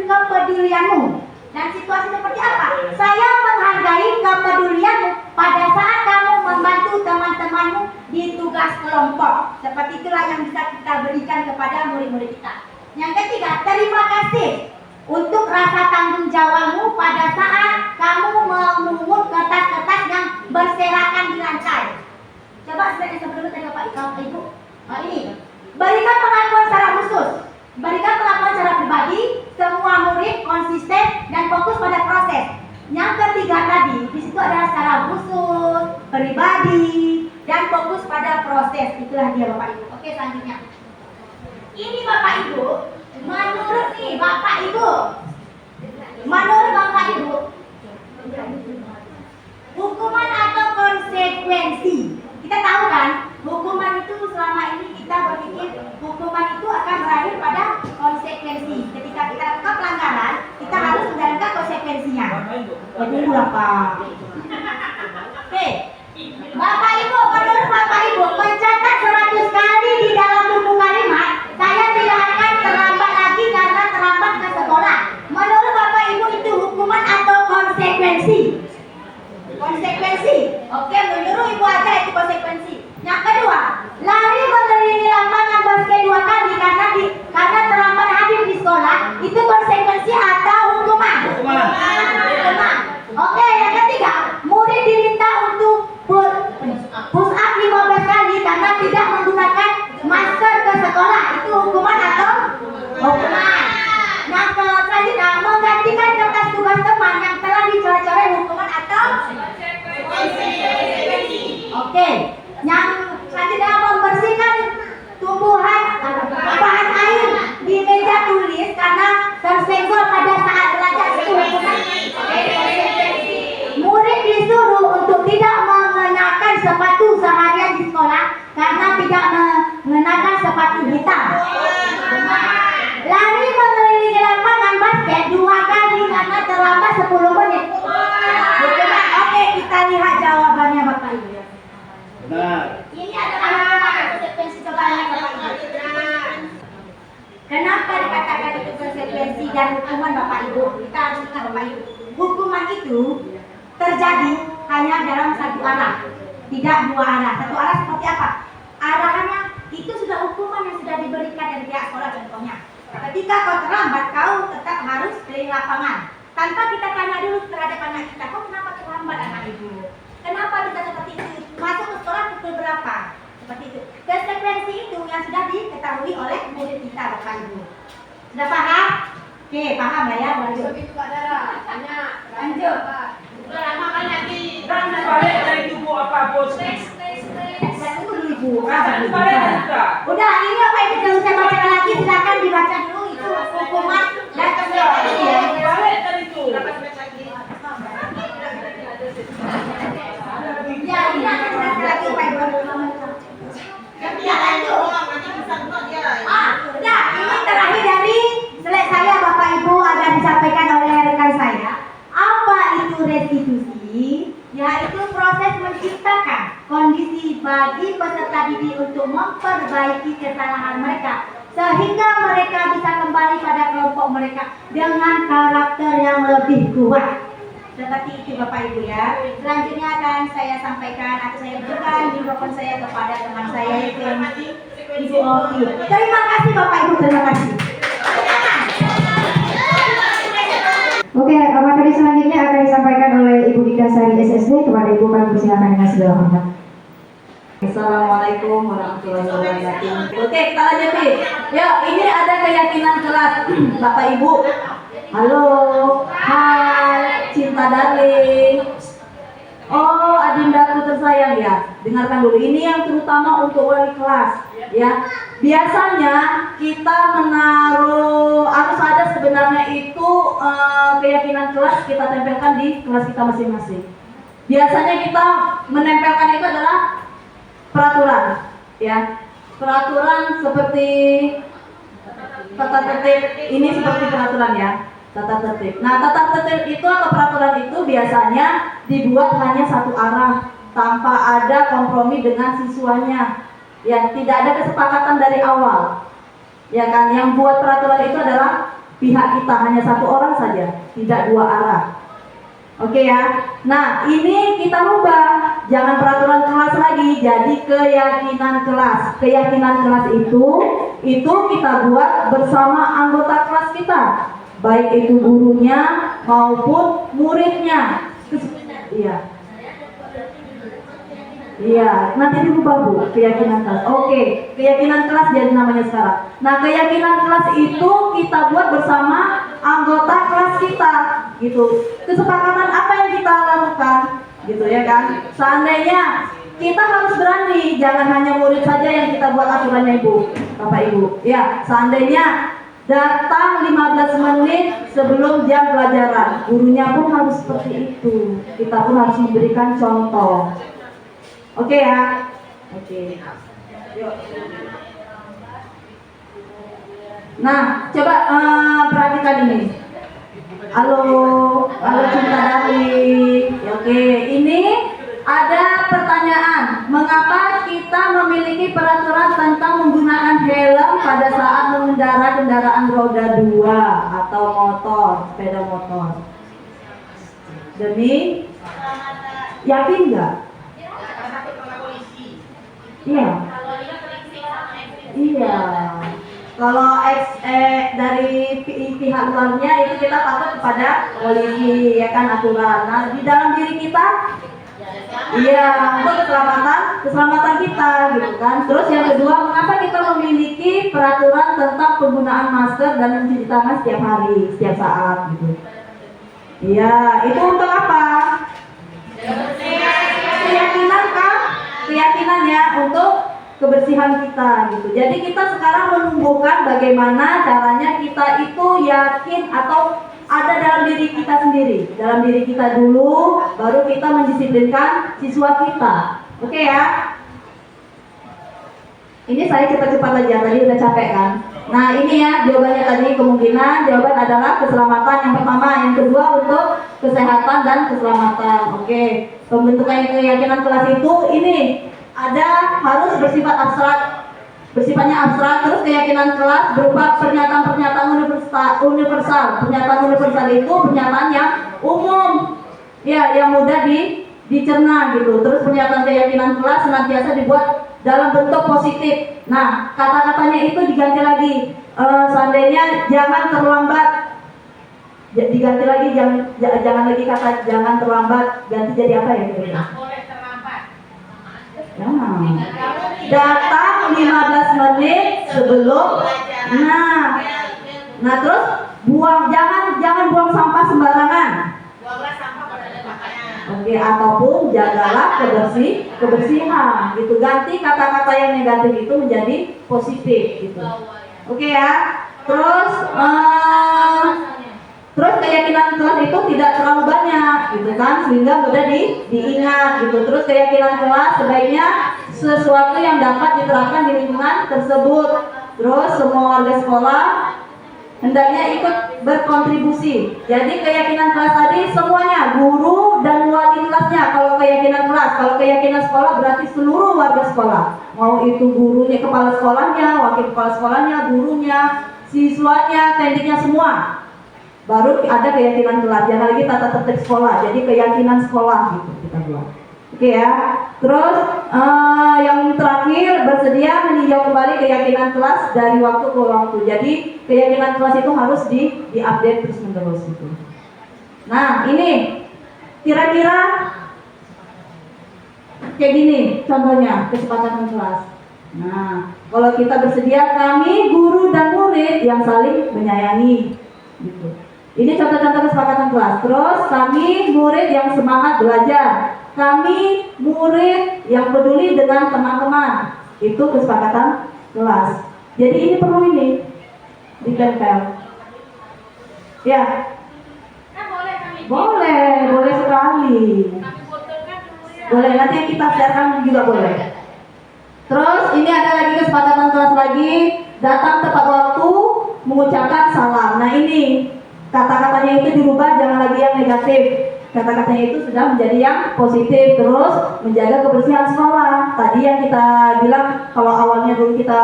kepedulianmu. Dan situasi seperti apa? Saya menghargai kepedulianmu pada saat kamu membantu teman-temanmu di tugas kelompok. Seperti itulah yang bisa kita berikan kepada murid-murid kita. Yang ketiga, terima kasih untuk rasa tanggung jawabmu pada saat kamu memungut kertas-kertas yang berserakan di lantai. Coba sebelum tadi Bapak Ibu. Ini, berikan pengakuan secara khusus. Berikan pengakuan secara pribadi, semua murid konsisten dan fokus pada proses. Yang ketiga tadi, di situ ada secara khusus, pribadi, dan fokus pada proses. Itulah dia Bapak Ibu. Oke, selanjutnya. Ini Bapak Ibu, Menurut nih Bapak Ibu, menurut Bapak Ibu, hukuman atau konsekuensi, kita tahu kan, hukuman itu selama ini kita berpikir hukuman itu akan berakhir pada konsekuensi. Ketika kita lakukan pelanggaran, kita harus menjalankan konsekuensinya. Ya tunggu lah Pak. Oke, Bapak Ibu, menurut Bapak Ibu, mencatat 100 kali di dalam buku kalimat, saya tidak akan terlambat lagi karena terlambat ke sekolah. Menurut Bapak Ibu itu hukuman atau konsekuensi? Konsekuensi. Oke, menurut Ibu aja itu konsekuensi. Yang kedua, lari mengelilingi lapangan basket 2 kali karena terlambat hadir di sekolah, itu konsekuensi atau hukuman? Hukuman. Oke, yang ketiga, murid diminta untuk push up 15 kali karena tidak menggunakan masker ke sekolah, itu hukuman atau hukuman? Nah, selanjutnya menggantikan kertas tugas teman yang telah dicoret-coret, hukuman atau oke. Yang selanjutnya membersihkan tumbuhan bahan air di meja tulis karena tersenggol pada saat belajar, itu hukuman. Murid disuruh untuk tidak mengenakan sepatu seharian di sekolah karena tidak mengenakan sepatu hitam. Lari mengelilingi lapangan basket 2 kali karena terlambat 10 menit. Oke, kita lihat jawabannya Bapak Ibu. Benar. Ini adalah konsekuensi cobaannya Bapak Ibu. Kenapa dikatakan itu konsekuensi dan hukuman Bapak Ibu? Kita harus ingat Bapak Ibu, hukuman itu terjadi hanya dalam satu arah, tidak 2 arah. Satu arah seperti apa? Arahannya itu sudah hukuman yang sudah diberikan dari pihak sekolah. Contohnya, ketika kau terlambat, kau tetap harus keliling lapangan. Tanpa kita tanya dulu terhadap anak kita, kau kenapa terlambat anak ibu? Kenapa bisa seperti itu? Masuk ke sekolah pukul berapa? Seperti itu. Konsekuensi itu yang sudah diketahui oleh murid kita, Bapak Ibu. Sudah paham? Oke, paham ya? Lanjut. Itu Pak Dara, tanya. Lanjut. Udah lama kan nanti. Dan balik dari tubuh apa bos? Udah, ini apa itu yang saya bacakan lagi, silakan dibaca dulu itu hukuman dan konsekuensi ya. Ya, ini akan dijelaskan lagi Pak Ibu. Ya, lanjut. Udah, ini terakhir dari slide saya Bapak Ibu akan disampaikan oleh rekan saya. Apa itu restitusi? Yaitu proses menciptakan kondisi bagi peserta didik untuk memperbaiki kesalahan mereka sehingga mereka bisa kembali pada kelompok mereka dengan karakter yang lebih kuat. Seperti itu Bapak Ibu ya. Selanjutnya akan saya sampaikan atau saya berikan mikrofon saya kepada teman saya yaitu Ibu Oki. Terima kasih Bapak Ibu, terima kasih. Oke, materi selanjutnya akan disampaikan oleh Ibu Dika Sari SSD. Kepada Ibu kami persilakan dengan segala hormat. Assalamualaikum warahmatullahi wabarakatuh. Oke, kita lanjutin. Ya, ini ada keyakinan kelas Bapak Ibu. Halo, hai, cinta darling. Oh, adindaku tersayang ya. Dengarkan dulu. Ini yang terutama untuk wali kelas. Ya, biasanya kita menaruh harus ada sebenarnya itu keyakinan kelas kita tempelkan di kelas kita masing-masing. Biasanya kita menempelkan itu adalah peraturan, ya. Peraturan seperti tata tertib. Ini seperti peraturan ya, tata tertib. Nah, tata tertib itu atau peraturan itu biasanya dibuat hanya satu arah tanpa ada kompromi dengan siswanya. Ya, tidak ada kesepakatan dari awal. Ya kan, yang buat peraturan itu adalah pihak kita, hanya satu orang saja, tidak 2 arah. Oke ya. Nah, ini kita rubah, jangan peraturan kelas lagi, jadi keyakinan kelas. Keyakinan kelas itu kita buat bersama anggota kelas kita, baik itu gurunya maupun muridnya. Iya. Iya, nanti dirubah Bu, keyakinan kelas. Oke, keyakinan kelas jadi namanya sekarang. Nah, keyakinan kelas itu kita buat bersama anggota kelas kita, gitu. Kesepakatan apa yang kita lakukan, gitu ya kan? Seandainya kita harus berani, jangan hanya murid saja yang kita buat aturannya Ibu, Bapak Ibu. Ya, seandainya datang 15 menit sebelum jam pelajaran. Gurunya pun harus seperti itu. Kita pun harus memberikan contoh. Oke ya? Oke. Yuk. Nah, coba perhatikan ini. Halo Cinta Darling. Oke, ini ada pertanyaan. Mengapa kita memiliki peraturan tentang menggunakan helm pada saat mengendarai kendaraan roda 2 atau motor, sepeda motor? Demi yakin nggak? Iya. Iya. Kalau dari pihak luarnya itu kita takut kepada polisi, ya kan, aturan. Nah, di dalam diri kita, iya, untuk keselamatan kita, gitu kan. Terus yang kedua, mengapa kita memiliki peraturan tentang penggunaan masker dan mencuci tangan setiap hari, setiap saat, gitu. Iya, itu untuk apa? Keyakinan kan? Keyakinan ya, untuk kebersihan kita gitu. Jadi kita sekarang menumbuhkan bagaimana caranya kita itu yakin atau ada dalam diri kita sendiri. Dalam diri kita dulu, baru kita mendisiplinkan siswa kita. Oke ya? Ini saya cepat-cepat aja, tadi udah capek kan? Nah ini ya jawabannya tadi, kemungkinan jawaban adalah keselamatan yang pertama, yang kedua untuk kesehatan dan keselamatan. Oke, pembentukan keyakinan kelas itu ini ada harus bersifat abstrak, bersifatnya abstrak. Terus keyakinan kelas berupa pernyataan-pernyataan universal. Pernyataan universal itu pernyataan yang umum, ya, yang mudah dicerna gitu. Terus pernyataan keyakinan kelas senantiasa dibuat dalam bentuk positif. Nah, kata-katanya itu diganti lagi. Seandainya jangan terlambat, diganti lagi, jangan lagi kata jangan terlambat, ganti jadi apa ya kira-kira? Datang 15 menit sebelum. Nah terus jangan buang sampah sembarangan. Buanglah sampah pada tempatnya. Oke, ataupun jagalah kebersihan gitu. Ganti kata-kata yang negatif itu menjadi positif gitu. Oke ya. Terus keyakinan kelas itu tidak terlalu banyak gitu kan, sehingga mudah diingat gitu. Terus keyakinan kelas sebaiknya sesuatu yang dapat diterapkan di lingkungan tersebut. Terus semua warga sekolah hendaknya ikut berkontribusi. Jadi keyakinan kelas tadi semuanya, guru dan wali kelasnya. Kalau keyakinan kelas, kalau keyakinan sekolah berarti seluruh warga sekolah. Mau itu gurunya, kepala sekolahnya, wakil kepala sekolahnya, gurunya, siswanya, tendiknya, semua. Baru ada keyakinan kelas, jangan lagi tata tertib sekolah, jadi keyakinan sekolah gitu kita buat. Oke ya. Terus yang terakhir, bersedia meninjau kembali keyakinan kelas dari waktu ke waktu. Jadi keyakinan kelas itu harus diupdate terus menerus gitu. Nah ini kira-kira kayak gini contohnya kesepakatan kelas. Nah kalau kita bersedia, kami guru dan murid yang saling menyayangi gitu. Ini contoh-contoh kesepakatan kelas. Terus kami murid yang semangat belajar, kami murid yang peduli dengan teman-teman. Itu kesepakatan kelas. Jadi ini perlu ditempel. Ya. Boleh sekali. Boleh, nanti kita siarkan juga boleh. Terus ini ada lagi kesepakatan kelas lagi, datang tepat waktu, mengucapkan salam. Nah ini kata-katanya itu dirubah, jangan lagi yang negatif. Kata-katanya itu sudah menjadi yang positif. Terus menjaga kebersihan sekolah. Tadi yang kita bilang kalau awalnya dulu kita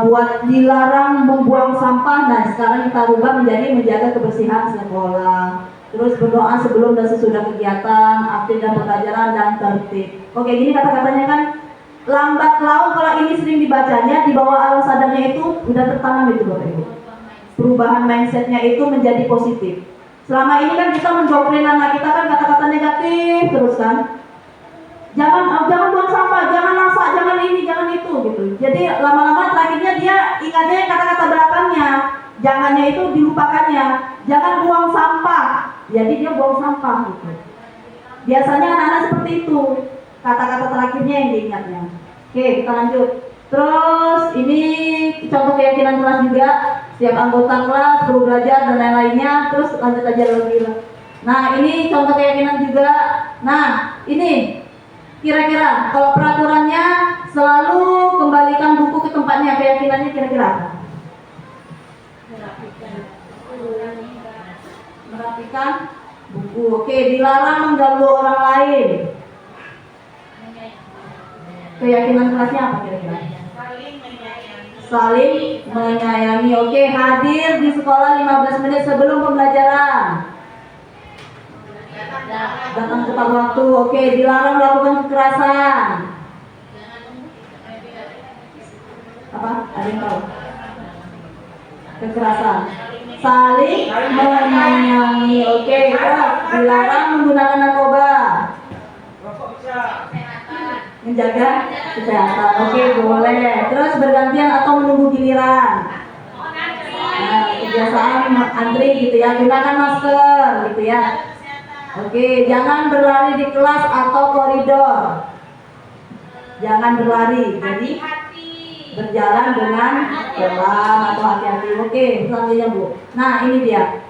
buat dilarang membuang sampah, nah sekarang kita rubah menjadi menjaga kebersihan sekolah. Terus berdoa sebelum dan sesudah kegiatan, aktif dan pelajaran dan tertib. Oke, gini kata-katanya kan lambat laun. Kalau ini sering dibacanya, di bawah alam sadarnya itu udah tertanam itu Bapak Ibu. Perubahan mindsetnya itu menjadi positif. Selama ini kan kita mendoktrin anak kita kan kata-kata negatif terus kan. Jangan buang sampah, jangan masak, jangan ini, jangan itu gitu. Jadi lama-lama terakhirnya dia ingatnya kata-kata belakangnya. Jangannya itu dilupakannya. Jangan buang sampah. Jadi dia buang sampah gitu. Biasanya anak-anak seperti itu. Kata-kata terakhirnya yang diingatnya. Oke, kita lanjut. Terus ini contoh keyakinan kelas juga. Setiap anggota kelas perlu belajar dan lain-lainnya, terus lanjut aja lagi. Nah, ini contoh keyakinan juga. Nah, ini kira-kira kalau peraturannya selalu kembalikan buku ke tempatnya, keyakinannya kira-kira apa? Merapikan buku. Oke, dilarang mengganggu orang lain. Keyakinan kelasnya apa kira-kira? Saling menyayangi. Oke, hadir di sekolah 15 menit sebelum pembelajaran. Datang tepat waktu. Oke, dilarang melakukan kekerasan. Apa? Ada yang tahu? Kekerasan. Saling menyayangi. Oke, dilarang menggunakan narkoba. Menjaga kesehatan. Oke, boleh. Terus bergantian atau menunggu giliran. Nah, kebiasaan antri gitu ya. Gunakan masker gitu ya. Oke, jangan berlari di kelas atau koridor. Jangan berlari. Jadi berjalan dengan pelan atau hati-hati. Oke, selanjutnya Bu. Nah, ini dia.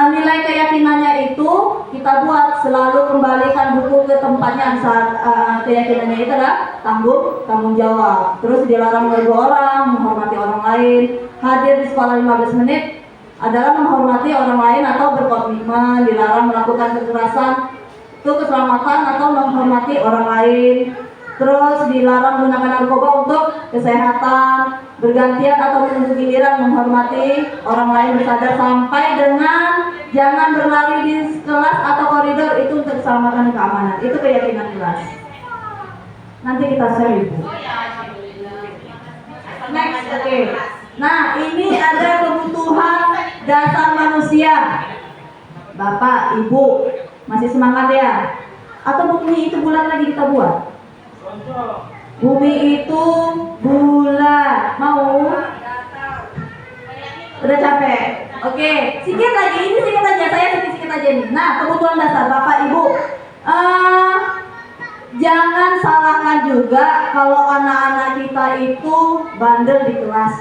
Nilai keyakinannya itu kita buat selalu kembalikan buku ke tempatnya. Saat keyakinannya itu adalah tanggung jawab. Terus dilarang mengganggu orang, menghormati orang lain. Hadir di sekolah 15 menit adalah menghormati orang lain atau berkomitmen. Dilarang melakukan kekerasan, itu keselamatan atau menghormati orang lain. Terus dilarang menggunakan narkoba untuk kesehatan, bergantian atau menunggu giliran, menghormati orang lain, bersadar, sampai dengan jangan berlari di kelas atau koridor, itu untuk keselamatan dan keamanan. Itu keyakinan kelas. Nanti kita share Ibu. Next, oke. Nah, ini ada kebutuhan dasar manusia. Bapak, Ibu, masih semangat ya? Atau bumi itu bulan lagi kita buat? Bumi itu bulat. Mau? Udah capek? Oke, sedikit lagi. Ini sedikit aja. Saya sedikit aja nih. Nah, kebutuhan dasar Bapak Ibu. Jangan salahkan juga kalau anak-anak kita itu bandel di kelas.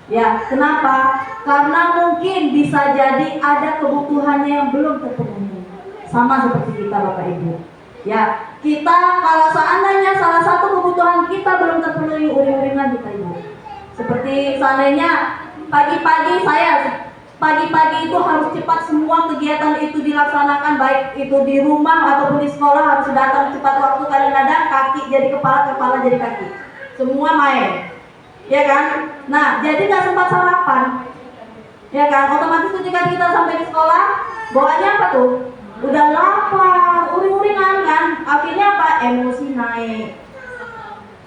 Ya, kenapa? Karena mungkin bisa jadi ada kebutuhannya yang belum terpenuhi. Sama seperti kita Bapak Ibu. Ya, kita kalau seandainya salah satu kebutuhan kita belum terpenuhi, uring-uringan kita Ibu. Seperti seandainya pagi-pagi itu harus cepat semua kegiatan itu dilaksanakan, baik itu di rumah ataupun di sekolah harus datang cepat waktu. Kadang-kadang kaki jadi kepala, kepala jadi kaki. Semua main. Ya kan? Nah, jadi nggak sempat sarapan. Ya kan? Otomatis ketika kita sampai di sekolah, bawaannya apa tuh? Udah lapar, uring-uringan kan, akhirnya apa? Emosi naik.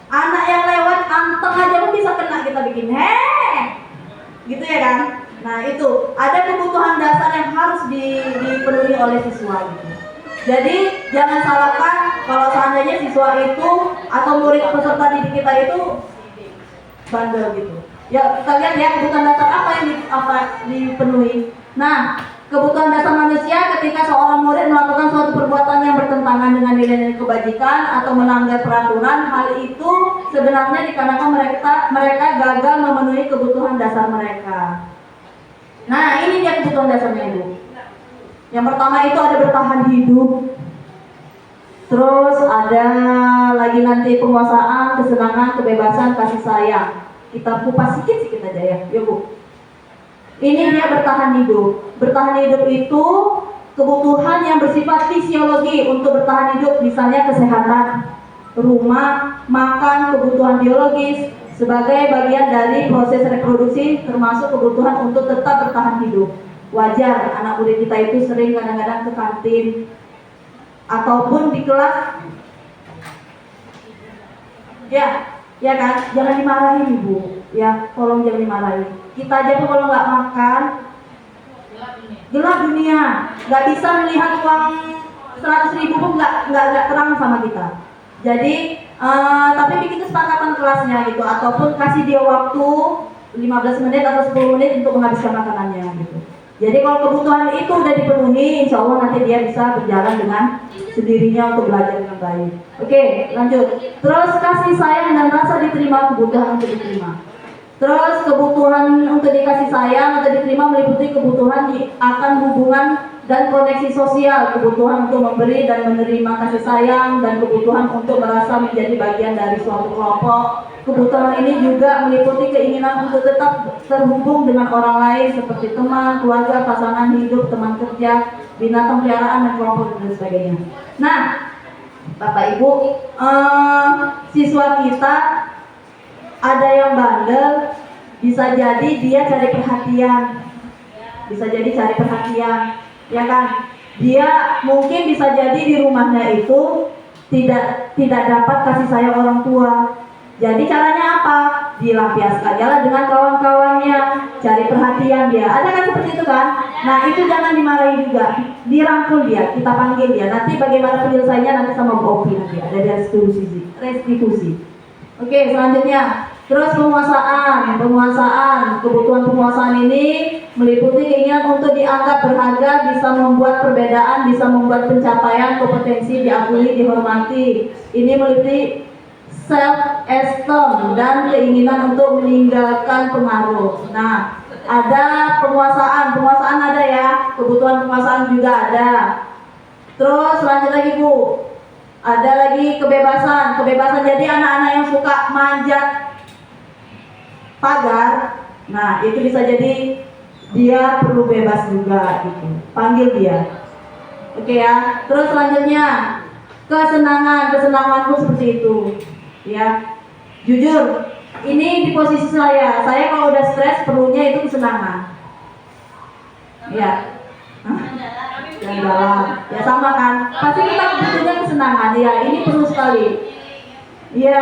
Anak yang lewat anteng aja pun bisa kena kita bikin gitu ya kan. Nah, itu ada kebutuhan dasar yang harus dipenuhi oleh siswa gitu. Jadi jangan salahkan kalau seandainya siswa itu atau murid peserta didik kita itu bandel gitu. Ya, kita lihat ya kebutuhan dasar apa yang dipenuhi. Nah, kebutuhan dasar manusia ketika seorang murid melakukan suatu perbuatan yang bertentangan dengan nilai-nilai kebajikan atau melanggar peraturan, hal itu sebenarnya dikarenakan mereka gagal memenuhi kebutuhan dasar mereka. Nah, ini dia kebutuhan dasarnya Ibu. Yang pertama itu ada bertahan hidup. Terus ada lagi nanti penguasaan, kesenangan, kebebasan, kasih sayang. Kita kupas sedikit aja ya, yuk Bu. Ini dia bertahan hidup. Bertahan hidup itu kebutuhan yang bersifat fisiologi untuk bertahan hidup, misalnya kesehatan, rumah, makan, kebutuhan biologis sebagai bagian dari proses reproduksi, termasuk kebutuhan untuk tetap bertahan hidup. Wajar anak murid kita itu sering kadang-kadang ke kantin ataupun di kelas. Ya kan, jangan dimarahin Ibu. Ya, tolong jangan dimarahin. Kita aja tuh kalau nggak makan, gelap dunia, nggak bisa melihat uang 100.000 pun nggak terang sama kita. Jadi, tapi bikin kesepakatan kelasnya gitu, ataupun kasih dia waktu 15 menit atau 10 menit untuk menghabiskan makanannya gitu. Jadi kalau kebutuhan itu udah dipenuhi, insya Allah nanti dia bisa berjalan dengan sendirinya untuk belajar dengan baik. Oke, lanjut. Terus kasih sayang dan rasa diterima, kebutuhan untuk diterima. Terus kebutuhan untuk dikasih sayang atau diterima meliputi kebutuhan akan hubungan dan koneksi sosial, kebutuhan untuk memberi dan menerima kasih sayang, dan kebutuhan untuk merasa menjadi bagian dari suatu kelompok. Kebutuhan ini juga meliputi keinginan untuk tetap terhubung dengan orang lain seperti teman, keluarga, pasangan hidup, teman kerja, binatang peliharaan, dan kelompok dan sebagainya. Nah, Bapak Ibu, siswa kita ada yang bandel, bisa jadi dia cari perhatian, ya kan? Dia mungkin bisa jadi di rumahnya itu tidak dapat kasih sayang orang tua. Jadi caranya apa? Dilampiaskannya dengan kawan-kawannya, cari perhatian dia. Ada kan seperti itu kan? Nah, itu jangan dimarahi juga, dirangkul dia, kita panggil dia. Nanti bagaimana penyelesaiannya nanti sama Bu Opi nanti ada restitusi. Oke, selanjutnya. Terus penguasaan. Kebutuhan penguasaan ini meliputi keinginan untuk dianggap berharga, bisa membuat perbedaan, bisa membuat pencapaian, kompetensi diakui, dihormati. Ini meliputi self-esteem dan keinginan untuk meninggalkan pengaruh. Nah, ada penguasaan ada ya, kebutuhan penguasaan juga ada. Terus lanjut lagi Bu, ada lagi kebebasan. Jadi anak-anak yang suka manjat pagar, nah itu bisa jadi dia perlu bebas juga gitu, panggil dia. Oke ya. Terus selanjutnya kesenanganku seperti itu ya. Jujur, ini di posisi saya kalau udah stres perlunya itu kesenangan ya. Yang dalam ya, sama kan, pasti kita butuhnya kesenangan ya, ini perlu sekali ya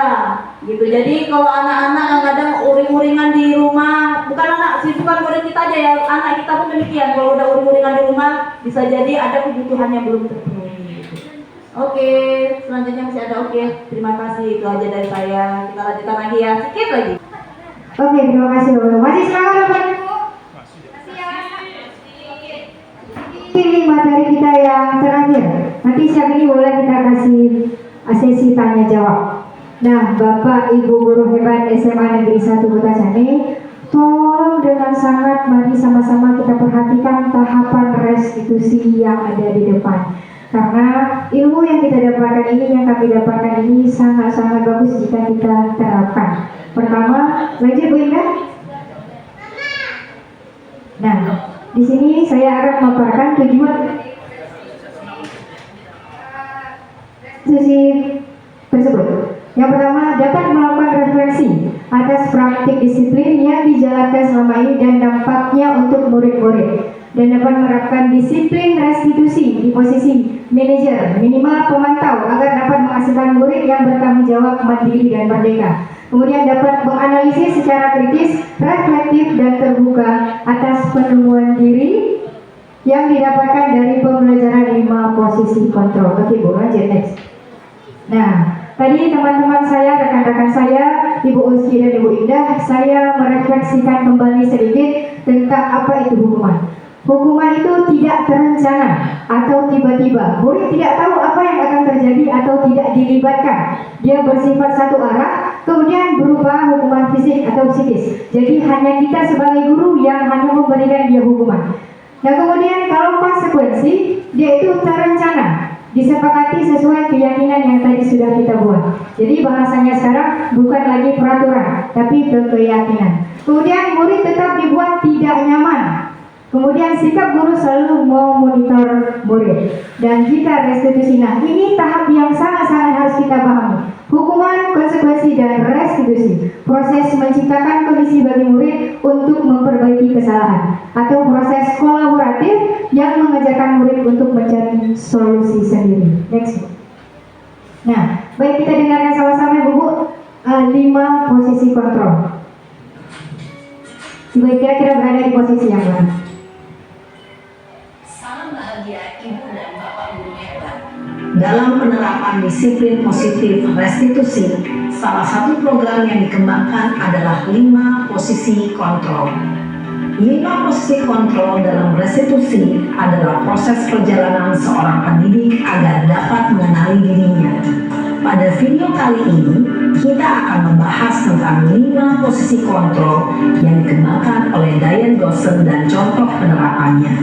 gitu. Jadi kalau anak-anak kadang uring-uringan di rumah, bukan murid kita aja ya, anak kita pun demikian. Kalau udah uring-uringan di rumah bisa jadi ada kebutuhan yang belum terpenuhi gitu. Oke, selanjutnya masih ada. Oke, terima kasih, itu aja dari saya. Kita lanjutkan lagi ya, sedikit lagi. Oke, terima kasih Bapak. Masih semangat Bapak Ibu? Pilih materi kita yang terakhir. Nanti siang ini boleh kita kasih sesi tanya jawab. Nah, Bapak Ibu guru hebat SMA Negeri 1 Kota Cane, tolong dengan sangat mari sama-sama kita perhatikan tahapan restitusi yang ada di depan. Karena ilmu yang kita dapatkan ini, yang kami dapatkan ini sangat-sangat bagus jika kita terapkan. Pertama, lanjut Bu Indah. Nah, di sini saya akan memaparkan tujuan restitusi tersebut. Yang pertama, dapat melakukan refleksi atas praktik disiplin yang dijalankan selama ini dan dampaknya untuk murid-murid, dan dapat menerapkan disiplin restitusi di posisi manajer, minimal pemantau, agar dapat menghasilkan murid yang bertanggung jawab, mandiri, dan merdeka. Kemudian dapat menganalisis secara kritis, reflektif, dan terbuka atas penemuan diri yang didapatkan dari pembelajaran 5 posisi kontrol. Oke Bu, lanjut next. Nah, tadi teman-teman saya, rekan-rekan saya, Ibu Uski dan Ibu Indah, saya merefleksikan kembali sedikit tentang apa itu hukuman. Hukuman itu tidak terencana atau tiba-tiba. Murid tidak tahu apa yang akan terjadi atau tidak dilibatkan. Dia bersifat satu arah, kemudian berubah hukuman fisik atau psikis. Jadi hanya kita sebagai guru yang hanya memberikan dia hukuman. Nah, kemudian kalau konsekuensi, dia itu terencana, disepakati sesuai keyakinan yang tadi sudah kita buat. Jadi bahasanya sekarang bukan lagi peraturan, tapi keyakinan. Kemudian murid tetap dibuat tidak nyaman. Kemudian sikap guru selalu memonitor murid. Dan jika restitusi, nah ini tahap yang sangat-sangat harus kita pahami. Hukuman, konsekuensi, dan restitusi. Proses menciptakan kondisi bagi murid untuk memperbaiki kesalahan, atau proses kolaboratif yang mengajarkan murid untuk mencari solusi sendiri. Next. Nah, baik, kita dengarkan sama-sama Bu, 5 posisi kontrol. Baik, kira-kira berada di posisi yang mana? Dalam penerapan disiplin positif restitusi, salah satu program yang dikembangkan adalah 5 posisi kontrol. 5 posisi kontrol dalam restitusi adalah proses perjalanan seorang pendidik agar dapat mengenali dirinya. Pada video kali ini, kita akan membahas tentang 5 posisi kontrol yang dikembangkan oleh Diane Gosson dan contoh penerapannya.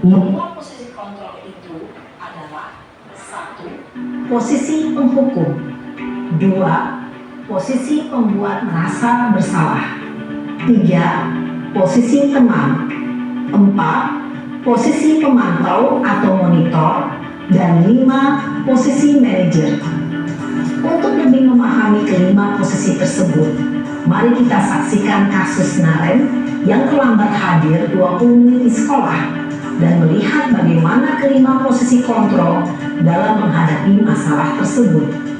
Membuat posisi kontrol itu adalah 1. Posisi penghukum, 2. Posisi pembuat merasa bersalah, 3. Posisi teman, 4. Posisi pemantau atau monitor, dan 5. Posisi manajer. Untuk lebih memahami kelima posisi tersebut, mari kita saksikan kasus Naren yang terlambat hadir 20 menit di sekolah dan melihat bagaimana kelima posisi kontrol dalam menghadapi masalah tersebut.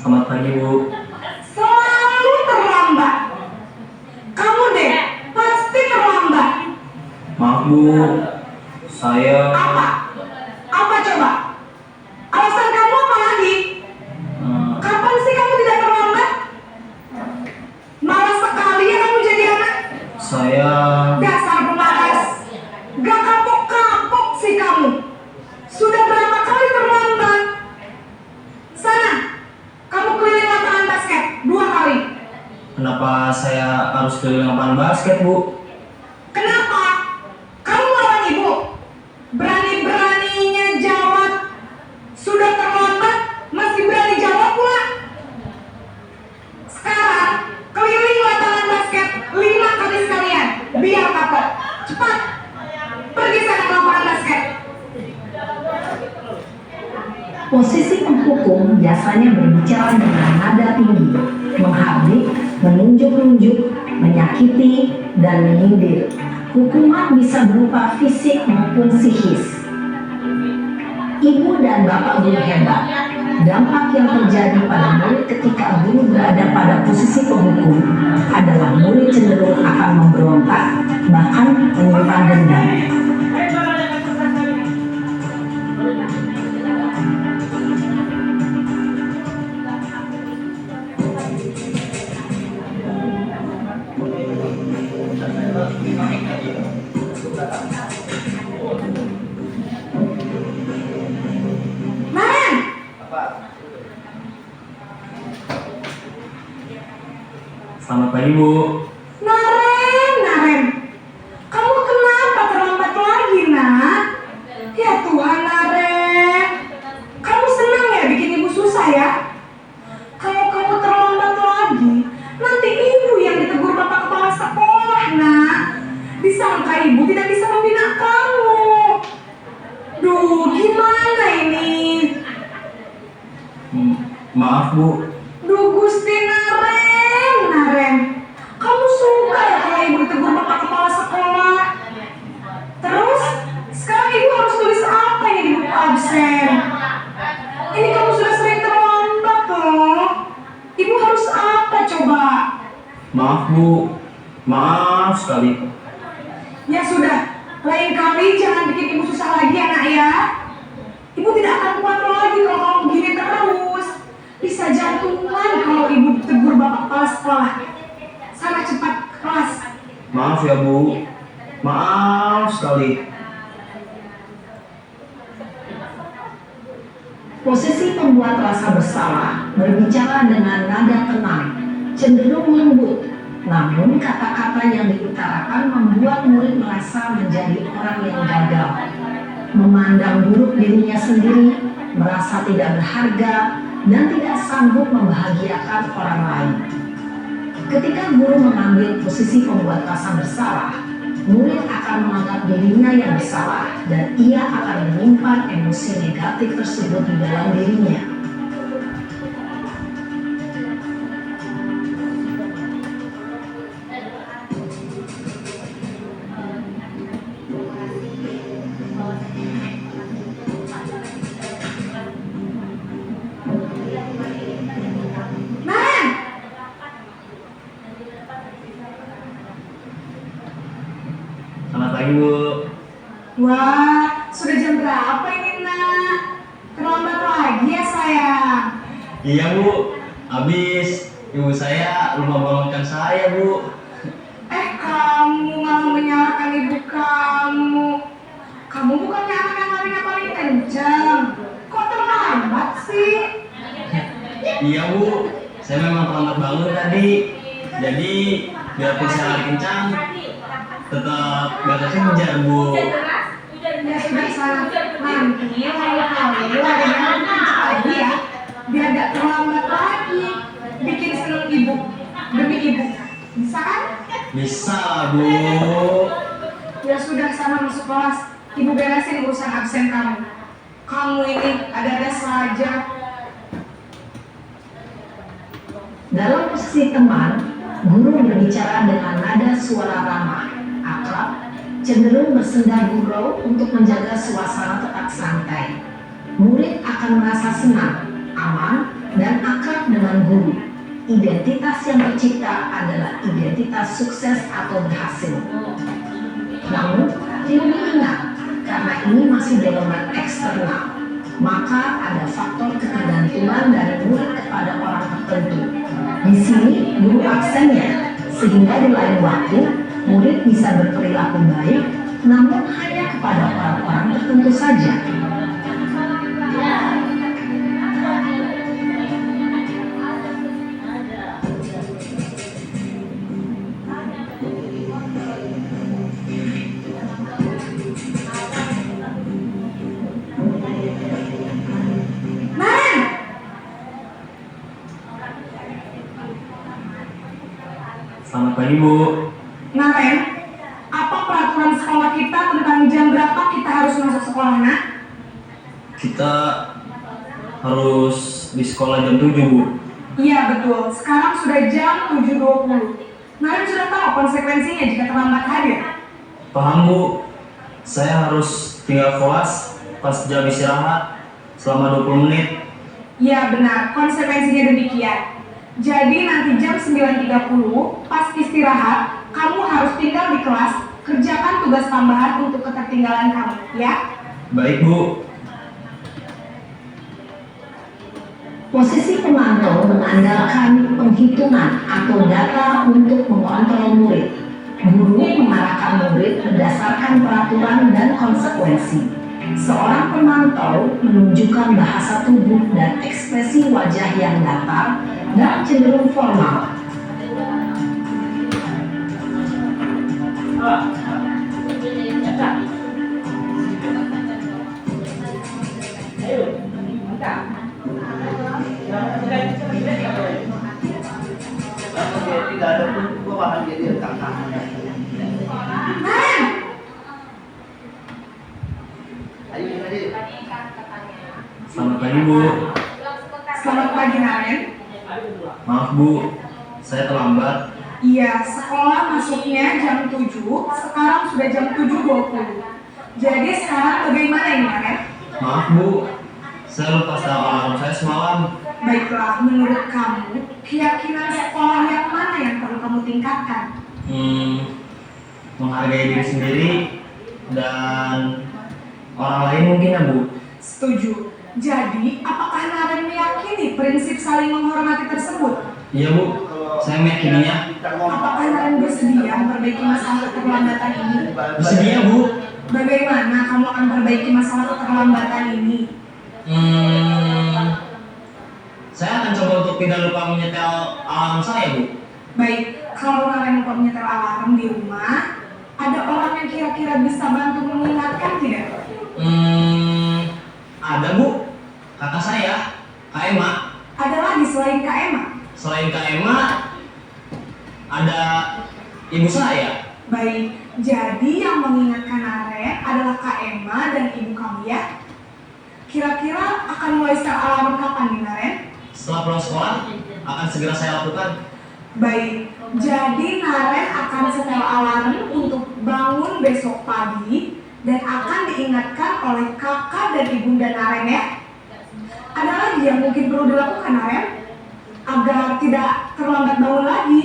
Selamat pagi, Bu. Selalu terlambat. Kamu deh, pasti terlambat. Maaf, Bu. Saya... Apa? Apa coba? Alasan kamu apa lagi? Kapan sih kamu tidak terlambat? Malas sekali ya kamu jadi anak. Saya... Dasar pemalas. Gak kapok-kapok sih kamu. Sudah berapa kali terlambat? Sana, kamu keliling lapangan basket 2 kali. Kenapa saya harus keliling lapangan basket, Bu? Kenapa? Kamu lawan ibu. Berani-beraninya jawab. Sudah terlambat, masih berani jawab pula. Sekarang, keliling lapangan basket 5 kali sekalian. Biar kapok. Cepat. Pergi sana ke lapangan basket. Posisi penghukum biasanya berbicara dengan nada tinggi, menghardik, menunjuk-nunjuk, menyakiti, dan menyindir. Hukuman bisa berupa fisik maupun psikis. Ibu dan bapak guru hebat. Dampak yang terjadi pada murid ketika guru berada pada posisi penghukum adalah murid cenderung akan memberontak, bahkan menyimpan dendam. Selamat pagi, Bu. Naren. Kamu kenapa terlambat lagi, nak? Ya Tuhan, Naren. Kamu senang ya bikin ibu susah ya? Kalau kamu terlambat lagi, nanti ibu yang ditegur bapak kepala sekolah, nak. Disangka ibu tidak bisa membina kamu. Duh, gimana ini? Maaf, Bu. Duh, Gusti Naren. Kamu suka ya kalau ibu ditegur bapak kepala sekolah? Terus, sekarang ibu harus tulis apa ini di buku absen? Ini kamu sudah sering terlambat loh. Ibu harus apa coba? Maaf, Bu. Maaf sekali. Ya sudah, lain kali jangan bikin ibu susah lagi ya, nak ya. Ibu tidak akan kuat lagi kalau kamu begini terus. Bisa jantungan kalau ibu ditegur bapak kepala sekolah. Sana cepat ke kelas. Maaf ya, Bu. Maaf sekali. Posisi pembuat rasa bersalah berbicara dengan nada tenang, cenderung lembut. Namun kata-kata yang diutarakan membuat murid merasa menjadi orang yang gagal, memandang buruk dirinya sendiri, merasa tidak berharga, dan tidak sanggup membahagiakan orang lain. Ketika guru mengambil posisi pembuat rasa bersalah, murid akan menganggap dirinya yang bersalah dan ia akan menyimpan emosi negatif tersebut di dalam dirinya. Nah, pagi, Bu. Wah, sudah jam berapa ini, Nak? Terlambat lagi ya, sayang? Iya, Bu. Habis ibu saya lupa bangunkan saya, Bu. Kamu malah menyalahkan ibu kamu. Kamu bukannya anak yang larinya paling kencang. Kok terlambat sih? Iya, Bu. Saya memang terlambat bangun tadi. Jadi, biarpun saya lari kencang, tetap gak kekejar, Bu. Ya sudah sana. Nanti lalu larinya lebih kencang lagi ya. Biar gak terlambat lagi. Bikin seneng ibu. Demi ibu. Bisa kan? Bisa lah, Bu. Ya sudah, sana masuk kelas. Ibu beresin urusan absen kamu. Kamu ini ada-ada saja. Dalam posisi teman, guru berbicara dengan nada suara ramah, akrab, cenderung bersenda gurau untuk menjaga suasana tetap santai. Murid akan merasa senang, aman, dan akrab dengan guru. Identitas yang tercipta adalah identitas sukses atau berhasil. Namun, perlu diingat, karena ini masih dorongan eksternal, maka ada faktor ketergantungan dari murid kepada orang tertentu. Di sini, guru absennya, sehingga di lain waktu, murid bisa berperilaku baik, namun hanya kepada orang-orang tertentu saja. Selamat pagi, Bu. Nah, Ren, apa peraturan sekolah kita tentang jam berapa kita harus masuk sekolah, Nak? Kita harus di sekolah jam 7, Bu. Iya, betul. Sekarang sudah jam 7.20. Ren sudah tahu konsekuensinya jika terlambat hadir. Paham, Bu. Saya harus tinggal kelas pas jam istirahat selama 20 menit. Iya, benar. Konsekuensinya demikian. Jadi nanti jam 9.30 pas istirahat, kamu harus tinggal di kelas, kerjakan tugas tambahan untuk ketertinggalan kamu, ya? Baik, Bu. Posisi pemantau mengandalkan penghitungan atau data untuk mengontrol murid. Guru mengarahkan murid berdasarkan peraturan dan konsekuensi. Seorang pemantau menunjukkan bahasa tubuh dan ekspresi wajah yang datar dan cenderung formal. Tidak ada pun gua bahan jadi tantangan. Selamat pagi, Bu. Selamat pagi, Naren. Maaf, Bu. Saya terlambat. Iya, sekolah masuknya jam 7, sekarang sudah jam 7.20. Jadi sekarang bagaimana ini, Naren? Maaf, Bu. Saya lupa setel alarm saya semalam. Baiklah, menurut kamu, keyakinan sekolah yang mana yang perlu kamu tingkatkan? Menghargai diri sendiri dan orang lain mungkin, ya, Bu. Setuju. Jadi, apakah Naren meyakini prinsip saling menghormati tersebut? Iya, Bu. Saya meyakininya. Apakah Naren bersedia memperbaiki masalah keterlambatan ini? Bersedia, Bu. Bagaimana kamu akan memperbaiki masalah keterlambatan ini? Saya akan coba untuk tidak lupa menyetel alarm saya, Bu. Baik, kalau Naren lupa menyetel alarm di rumah, ada orang yang kira-kira bisa bantu mengingatkan tidak? Ada, Bu. Kakak saya, Kak Emma. Ada lagi selain Kak Emma? Selain Kak Emma, ada ibu saya. Baik, jadi yang mengingatkan Naren adalah Kak Emma dan ibu kamu, ya? Kira-kira akan mulai setel alarm kapan nih, Naren? Setelah pulang sekolah, akan segera saya lakukan. Baik, jadi Naren akan setel alarm untuk bangun besok pagi dan akan diingatkan oleh kakak dan ibunda Naren, ya? Ada lagi yang mungkin perlu dilakukan, Naren? Agar tidak terlambat bangun lagi.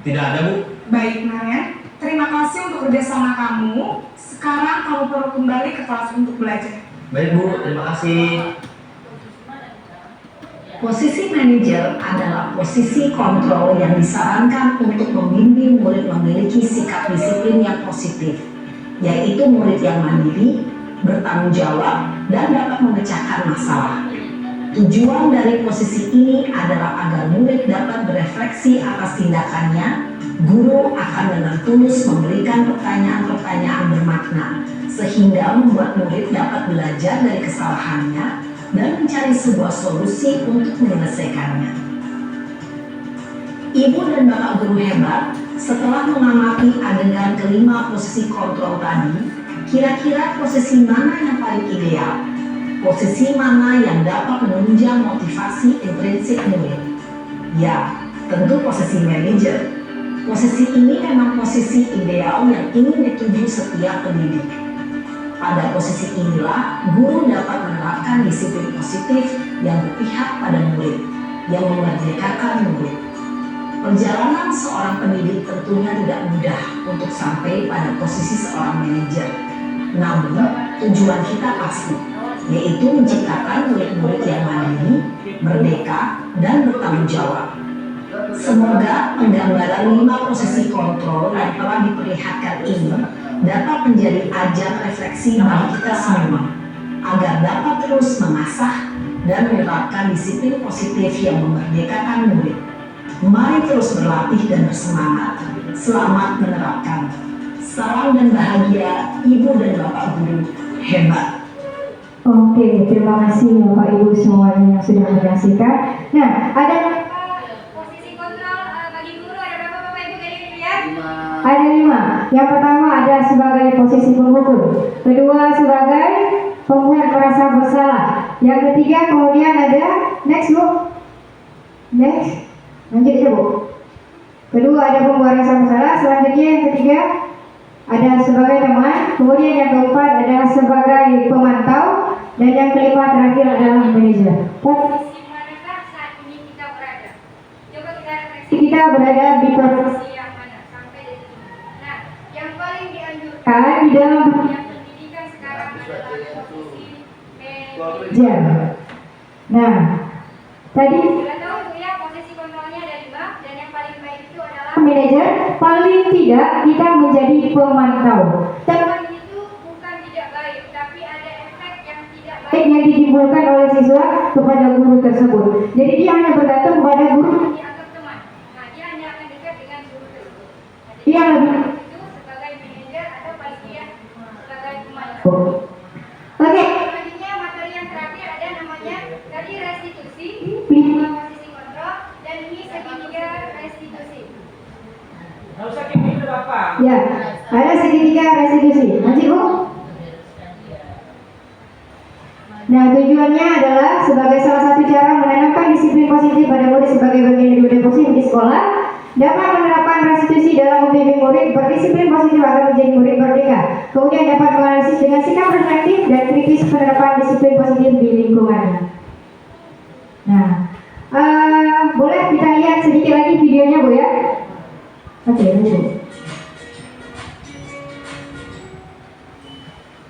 Tidak ada, Bu. Baik, Naren. Terima kasih kasih untuk kerjasama kamu. Sekarang kamu perlu kembali ke kelas untuk belajar. Baik Bu, terima kasih. Posisi manajer adalah posisi kontrol yang disarankan untuk membimbing murid memiliki sikap disiplin yang positif, yaitu murid yang mandiri, bertanggung jawab, dan dapat memecahkan masalah. Tujuan dari posisi ini adalah agar murid dapat berefleksi atas tindakannya. Guru akan dengan tulus memberikan pertanyaan-pertanyaan bermakna, sehingga membuat murid dapat belajar dari kesalahannya dan mencari sebuah solusi untuk menyelesaikannya. Ibu dan Bapak guru hebat, setelah mengamati adegan kelima posisi kontrol tadi, kira-kira posisi mana yang paling ideal? Posisi mana yang dapat menunjang motivasi intrinsik murid? Ya, tentu posisi manajer. Posisi ini memang posisi ideal yang ingin dituju setiap pendidik. Pada posisi inilah, guru dapat menerapkan disiplin positif yang berpihak pada murid, yang memerdekakan murid. Perjalanan seorang pendidik tentunya tidak mudah untuk sampai pada posisi seorang manajer. Namun, tujuan kita pasti, yaitu menciptakan murid-murid yang mandiri, merdeka, dan bertanggung jawab. Semoga penggambaran 5 posisi kontrol yang telah diperlihatkan ini dapat menjadi ajang refleksi bagi kita semua, agar dapat terus mengasah dan menerapkan disiplin positif yang memerdekakan murid. Mari terus berlatih dan bersemangat. Selamat menerapkan. Salam dan bahagia Ibu dan Bapak guru hebat. Oke, terima kasih Bapak Ibu semuanya yang sudah menyaksikan. Nah, ada Posisi kontrol bagi guru ada berapa Bapak Ibu kali ini ya? Ada 5. Yang pertama ada sebagai posisi pemukul, kedua sebagai pembuat merasa bersalah, yang ketiga kemudian ada next Bu, next lanjut ya Bu. Kedua ada pembuat rasa bersalah, selanjutnya yang ketiga ada sebagai teman, kemudian yang keempat adalah sebagai pemantau, dan yang kelima terakhir adalah manajer. Posisi manakah saat ini kita berada? Coba kita refleksi. Kita berada di posisi yang mana sampai di sini. Nah, yang paling dianjurkan di dalam yang pendidikan sekarang adalah posisi manajer. jam. Nah, tadi Sudah tahu itu ya posisi kontrolnya ada 5 dan yang paling baik itu adalah manajer, paling tidak kita menjadi pemantau. teman itu bukan tidak baik, tapi ada efek yang tidak baik Yang ditimbulkan oleh siswa kepada guru tersebut. Jadi dia hanya bergantung pada guru. dianggap teman. Nah, dia hanya akan dekat dengan guru tersebut. Nah, Dia lebih. itu sebagai manajer atau paling tidak sebagai pemantau. Oke. Selanjutnya materi yang terakhir ada namanya tadi restitusi, posisi kontrol, dan ini segitiga restitusi. Nggak usah kayak gitu Bapak. Ya, ada segitiga restitusi. Lanjut Bu. Nah, tujuannya adalah sebagai salah satu cara menanamkan disiplin positif pada murid sebagai bagian dari budaya positif di sekolah, dapat menerapkan restitusi dalam membimbing murid berdisiplin positif agar menjadi murid merdeka. Kemudian dapat menganalisis dengan sikap reflektif dan kritis penerapan disiplin positif di lingkungannya. Nah, boleh kita lihat sedikit lagi videonya Bu ya? Oke, lanjut.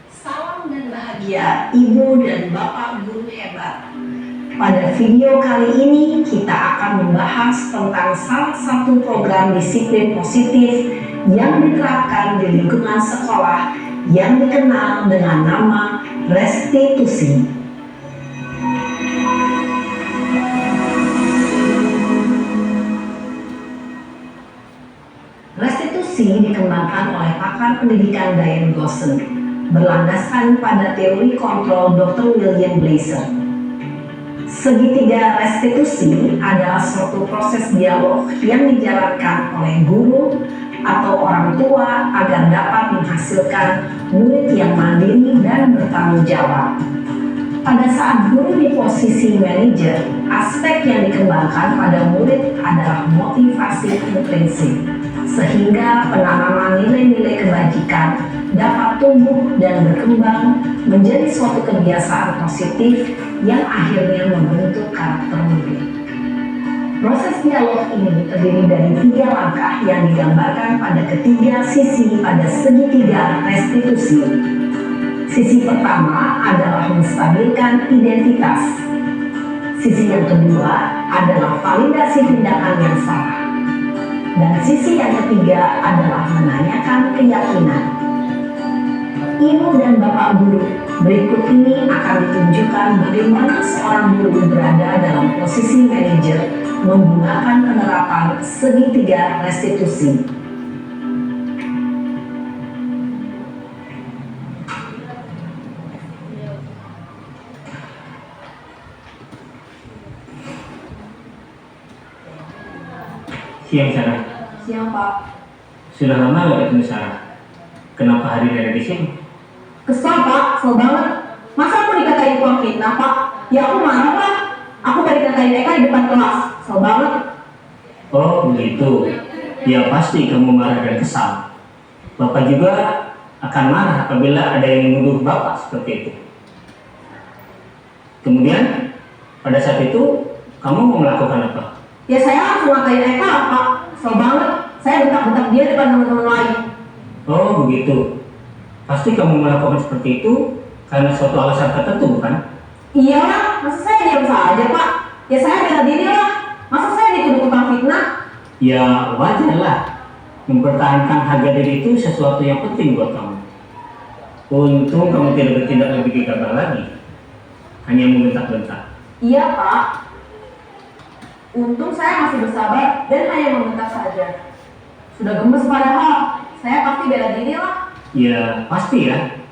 Salam dan bahagia Ibu dan Bapak guru hebat. Pada video kali ini kita akan membahas tentang salah satu program disiplin positif yang diterapkan di lingkungan sekolah yang dikenal dengan nama restitusi. Restitusi dikembangkan oleh pakar pendidikan Diane Gosson, berlandaskan pada teori kontrol Dr. William Blaser. Segitiga restitusi adalah suatu proses dialog yang dijalankan oleh guru atau orang tua agar dapat menghasilkan murid yang mandiri dan bertanggung jawab. Pada saat guru di posisi manajer, aspek yang dikembangkan pada murid adalah motivasi intrinsik, sehingga penanaman nilai-nilai kebajikan dapat tumbuh dan berkembang menjadi suatu kebiasaan positif yang akhirnya membentuk karakter murid. Proses dialog ini terdiri dari 3 langkah yang digambarkan pada ketiga sisi pada segitiga restitusi. Sisi pertama adalah menstabilkan identitas. Sisi yang kedua adalah validasi tindakan yang salah. Dan sisi yang ketiga adalah menanyakan keyakinan. Ibu dan Bapak Guru, berikut ini akan ditunjukkan bagaimana seorang guru berada dalam posisi manajer menggunakan penerapan segitiga restitusi. Siang Sarah. Siang Pak. Sudah lama gak ketemu Sarah? Kenapa hari ini ada di sini? Kesal Pak, kesel banget. Masa aku dikatain tukang fitnah Pak? Ya aku marah lah. Aku tadi dikatain Eka di depan kelas. Kesel banget. Oh begitu. Ya pasti kamu marah dan kesal. Bapak juga akan marah apabila ada yang menuduh Bapak seperti itu. Kemudian pada saat itu kamu mau melakukan apa? Ya saya langsung ngatain Eka Pak. Kesel banget. Saya bentak-bentak dia depan teman-teman lain. Oh begitu. Pasti kamu melakukan seperti itu karena suatu alasan tertentu, bukan? Iyalah, masa saya diam saja Pak? Ya saya bela diri lah. Masa saya dituduh tukang fitnah? Ya wajar lah. Mempertahankan harga diri itu sesuatu yang penting buat kamu. Untung kamu tidak bertindak lebih gegabah lagi. Hanya membentak-bentak. Iya Pak. Untung saya masih bersabar dan hanya membentak saja. Sudah gemes padahal. Saya pasti bela diri lah. Ya pasti ya.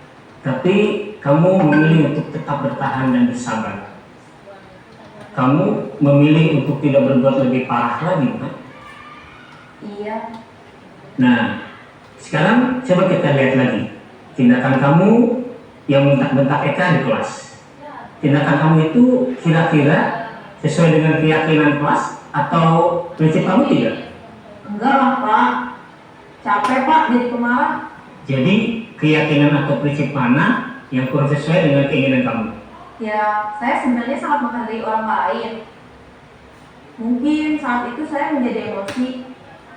Tapi kamu memilih untuk tetap bertahan dan bersabar. Kamu memilih untuk tidak berbuat lebih parah lagi, bukan? Iya. Nah, sekarang coba kita lihat lagi tindakan kamu yang bentak-bentak Eka di kelas. Tindakan kamu itu kira-kira sesuai dengan keyakinan kelas atau prinsip kamu tidak? Enggak lah Pak. Capek Pak jadi pemarah. Jadi keyakinan atau prinsip mana yang kurang sesuai dengan keinginan kamu? Ya, saya sebenarnya sangat menghargai orang lain. Mungkin saat itu saya menjadi emosi,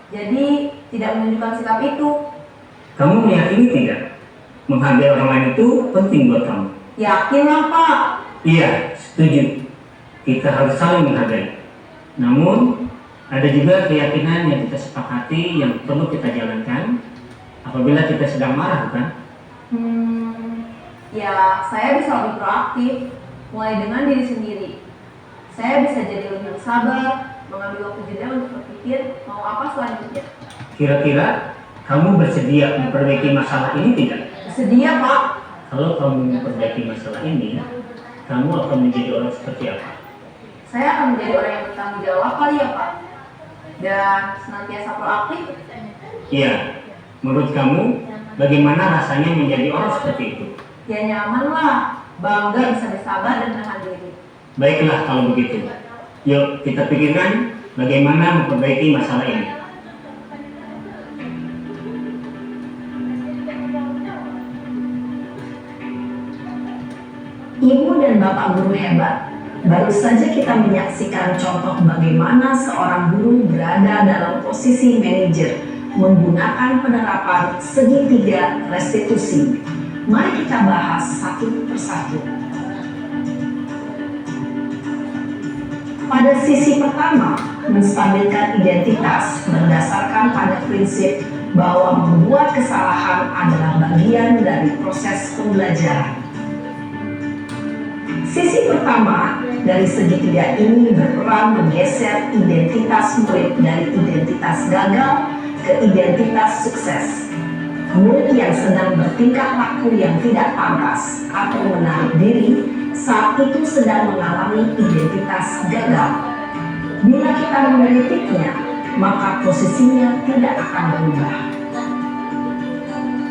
jadi tidak menunjukkan sikap itu. Kamu meyakini tidak? Menghargai orang lain itu penting buat kamu. Yakin lah Pak. Iya, setuju. Kita harus saling menghargai. Namun, ada juga keyakinan yang kita sepakati yang perlu kita jalankan apabila kita sedang marah, bukan? Ya, saya bisa lebih proaktif, mulai dengan diri sendiri. Saya bisa jadi lebih bersabar, mengambil waktu jeda untuk berpikir mau apa selanjutnya. Kira-kira kamu bersedia memperbaiki masalah ini tidak? Bersedia Pak. Kalau kamu memperbaiki masalah ini, kamu akan menjadi orang seperti apa? Saya akan menjadi orang yang bertanggung jawab kali ya Pak. Dan senantiasa proaktif. Iya, menurut kamu bagaimana rasanya menjadi orang seperti itu? Ya nyaman lah, bangga bisa bersabar dan menahan diri. Baiklah kalau begitu. Yuk kita pikirkan bagaimana memperbaiki masalah ini. Ibu dan Bapak Guru hebat. Baru saja kita menyaksikan contoh bagaimana seorang guru berada dalam posisi manajer menggunakan penerapan segitiga restitusi. Mari kita bahas satu persatu. Pada sisi pertama, menstabilkan identitas berdasarkan pada prinsip bahwa membuat kesalahan adalah bagian dari proses pembelajaran. Sisi pertama dari segitiga ini berperan menggeser identitas murid dari identitas gagal ke identitas sukses. Murid yang sedang bertingkah laku yang tidak pantas atau menarik diri saat itu sedang mengalami identitas gagal. Bila kita mengkritiknya, maka posisinya tidak akan berubah.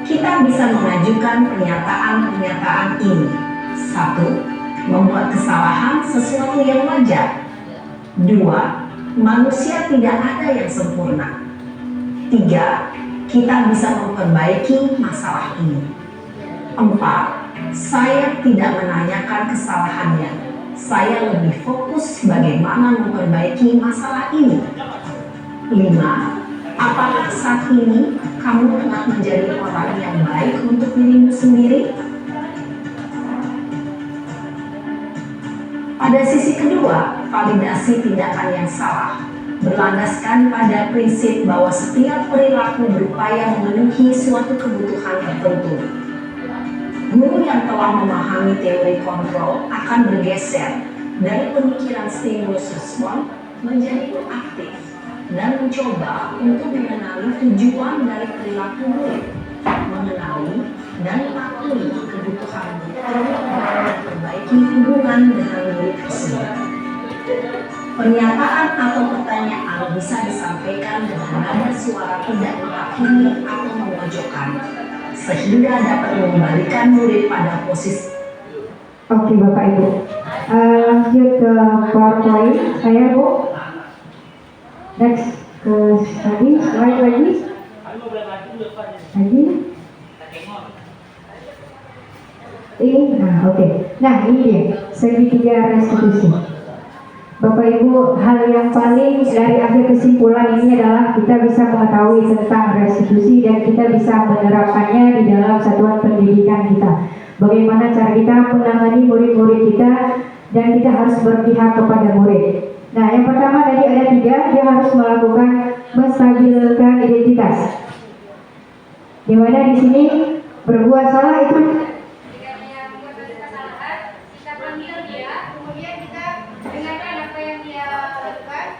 Kita bisa mengajukan pernyataan-pernyataan ini. 1. Membuat kesalahan sesuatu yang wajar. 2. Manusia tidak ada yang sempurna. 3. Kita bisa memperbaiki masalah ini. 4. Saya tidak menanyakan kesalahannya. saya lebih fokus bagaimana memperbaiki masalah ini. 5. Apakah saat ini kamu telah menjadi orang yang baik untuk dirimu sendiri? Pada sisi kedua, validasi tindakan yang salah berlandaskan pada prinsip bahwa setiap perilaku berupaya memenuhi suatu kebutuhan tertentu. Guru yang telah memahami teori kontrol akan bergeser dari pemikiran stimulus respon menjadi proaktif dan mencoba untuk mengenali tujuan dari perilaku murid, mengenali dan mematuhi kebutuhan murid dan memperbaiki hubungan dengan murid tersebut. Pernyataan atau pertanyaan bisa disampaikan dengan nada suara tidak menghakimi atau memojokkan, sehingga dapat mengembalikan murid pada posisi. Oke Bapak Ibu, lanjut ke PowerPoint saya Bu. Next ke tadi slide lagi. Ini, oke. Nah ini dia segitiga restitusi. Bapak Ibu, hal yang paling dari akhir kesimpulan ini adalah kita bisa mengetahui tentang restitusi dan kita bisa menerapkannya di dalam satuan pendidikan kita. Bagaimana cara kita menangani murid-murid kita dan kita harus berpihak kepada murid. Nah, yang pertama tadi ada 3, dia harus melakukan menstabilkan identitas. Di mana di sini berbuat salah itu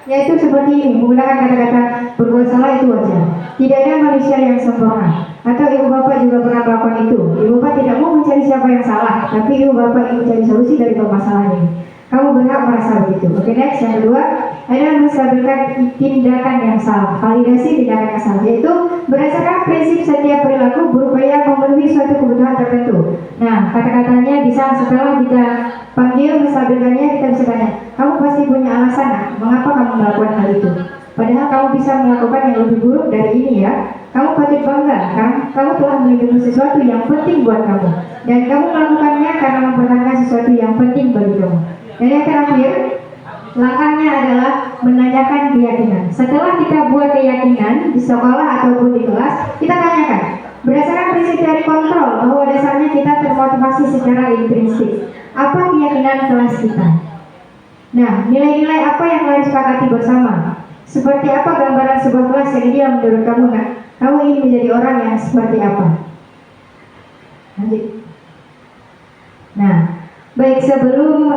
yaitu seperti ini, menggunakan kata-kata berbuat salah itu wajar. Tidak ada manusia yang sempurna. Atau ibu bapak juga pernah melakukan itu. Ibu bapak tidak mau mencari siapa yang salah, tapi ibu bapak ingin mencari solusi dari permasalahan ini. Kamu berhak merasa begitu. Oke, next, yang kedua adalah menstabilkan tindakan yang salah. Validasi tindakan yang salah, yaitu berdasarkan prinsip setiap perilaku berupaya memenuhi suatu kebutuhan tertentu. Nah, kata-katanya bisa setelah kita panggil menstabilkannya, kita bisa tanya, kamu pasti punya alasan, mengapa kamu melakukan hal itu? Padahal kamu bisa melakukan yang lebih buruk dari ini ya. Kamu patut bangga, kan? Kamu telah melindungi sesuatu yang penting buat kamu. Dan kamu melakukannya karena mempertahankan sesuatu yang penting bagi kamu. Dan yang terakhir, langkahnya adalah menanyakan keyakinan. Setelah kita buat keyakinan di sekolah ataupun di kelas, kita tanyakan. Berdasarkan prinsip teori kontrol, bahwa dasarnya kita termotivasi secara intrinsik. Apa keyakinan kelas kita? Nah, nilai-nilai apa yang telah disepakati bersama? Seperti apa gambaran sebuah kelas yang ideal menurut kamu, nak? Kamu ingin menjadi orang yang seperti apa? Lanjut. Nah, baik, sebelum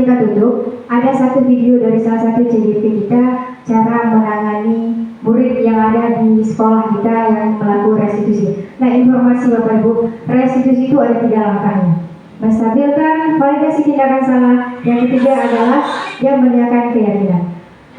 kita tutup, ada satu video dari salah satu CDP kita, cara menangani murid yang ada di sekolah kita yang melakukan restitusi. Nah, informasi Bapak Ibu, restitusi itu ada 3 langkahnya. Menstabilkan, validasi tindakan salah, yang ketiga adalah yang menanyakan keyakinan.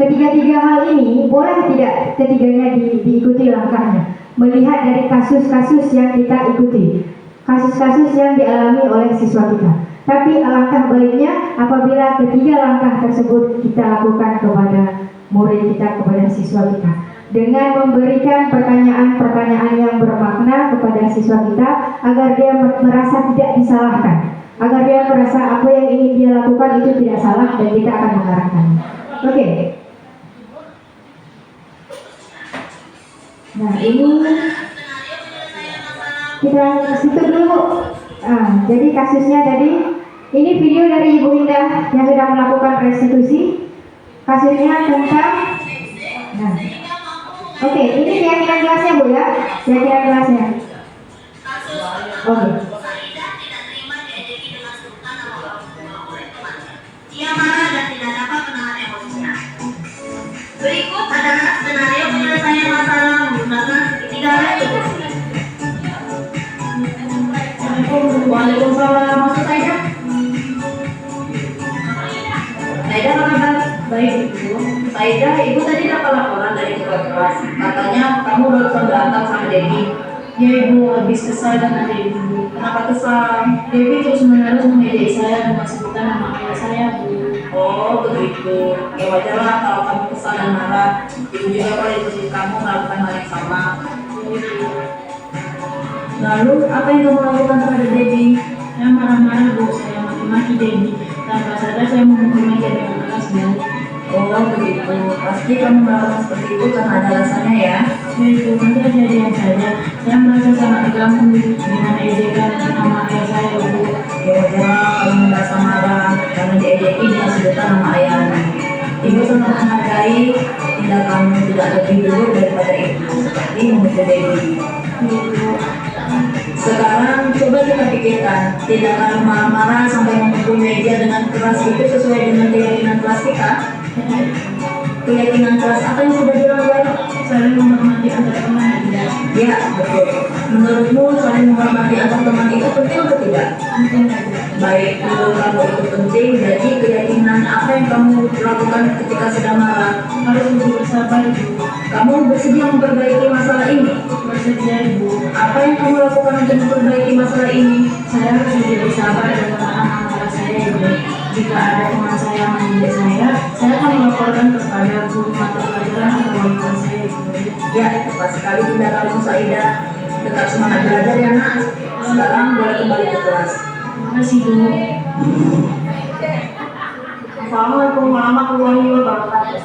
Ketiga-tiga hal ini boleh tidak ketiganya diikuti langkahnya. Melihat dari kasus-kasus yang kita ikuti, kasus-kasus yang dialami oleh siswa kita. Tapi alangkah baiknya apabila ketiga langkah tersebut kita lakukan kepada murid kita, kepada siswa kita, dengan memberikan pertanyaan-pertanyaan yang bermakna kepada siswa kita agar dia merasa tidak disalahkan, agar dia merasa apa yang ingin dia lakukan itu tidak salah dan kita akan mengarahkan. Oke. Nah, ini kita tutup dulu. Jadi kasusnya tadi, ini video dari Ibu Indah yang sudah melakukan restitusi. Kasusnya tentang, nah, oke, ini keyakinan kelasnya Bu ya, keyakinan kelasnya. Oke. Ia marah dan tidak dapat menahan emosinya. Berikut adalah skenario penyelesaian masalah menggunakan segitiga restitusi. Waalaikumsalam, maksud saya. Saida, apa kabar? Baik, Ibu. Saida, Ibu tadi dapat laporan dari ketua kelas. Katanya kamu barusan berantem sama Debbie. Ya Ibu, habis kesal dengan Debbie. Kenapa kesal? Debbie terus menerus mengejek saya dan menyebutkan nama ayah saya, Bu. Oh begitu. Ya wajar lah kalau kamu kesal dan marah. Ibu juga kalau ikutin kamu melakukan hal yang sama. Lalu apa yang kamu lakukan kepada Debbie? Saya marah-marah Bu, saya maki-maki Debbie. tanpa sadar saya memukul meja dengan keras, Bu. Oh begitu, pasti kamu melakukan seperti itu karena ada alasannya ya. Ya Ibu, nanti kejadian saja. Saya merasa sangat terganggu dengan ejekan nama ayah saya, Bu. Ya wajar kalau merasa marah karena diejeki dengan sebutan nama ayahnya. Ibu sangat menghargai tindakanmu tidak lebih dulu daripada itu, seperti memukul baby. Sekarang coba kita pikirkan, tindakan marah-marah sampai memukul meja dengan keras itu sesuai dengan keyakinan kelas kita? Keyakinan kelas apa yang sudah dilanggar? Saling menghormati antar teman. Ya, betul. Menurutmu saling menghormati antar teman itu penting atau tidak? Penting. Baik, menurut kamu itu penting, jadi keyakinan apa yang kamu lakukan ketika sedang marah? Harus lebih bersabar, Ibu. Kamu bersedia memperbaiki masalah ini? Bersedia, Ibu. Apa yang kamu lakukan untuk memperbaiki masalah ini? Saya harus lebih bersabar dan menahan amarah saya, Ibu. Jika ada teman saya yang menginjak saya akan melaporkan kepada guru mata pelajaran atau wali kelas saya, Ibu. Ya, tepat sekali tindakanmu, Saida. Tetap semangat belajar ya, Nak. Sekarang boleh kembali ke kelas. Terima kasih, Bu. Assalamualaikum warahmatullahi wabarakatuh.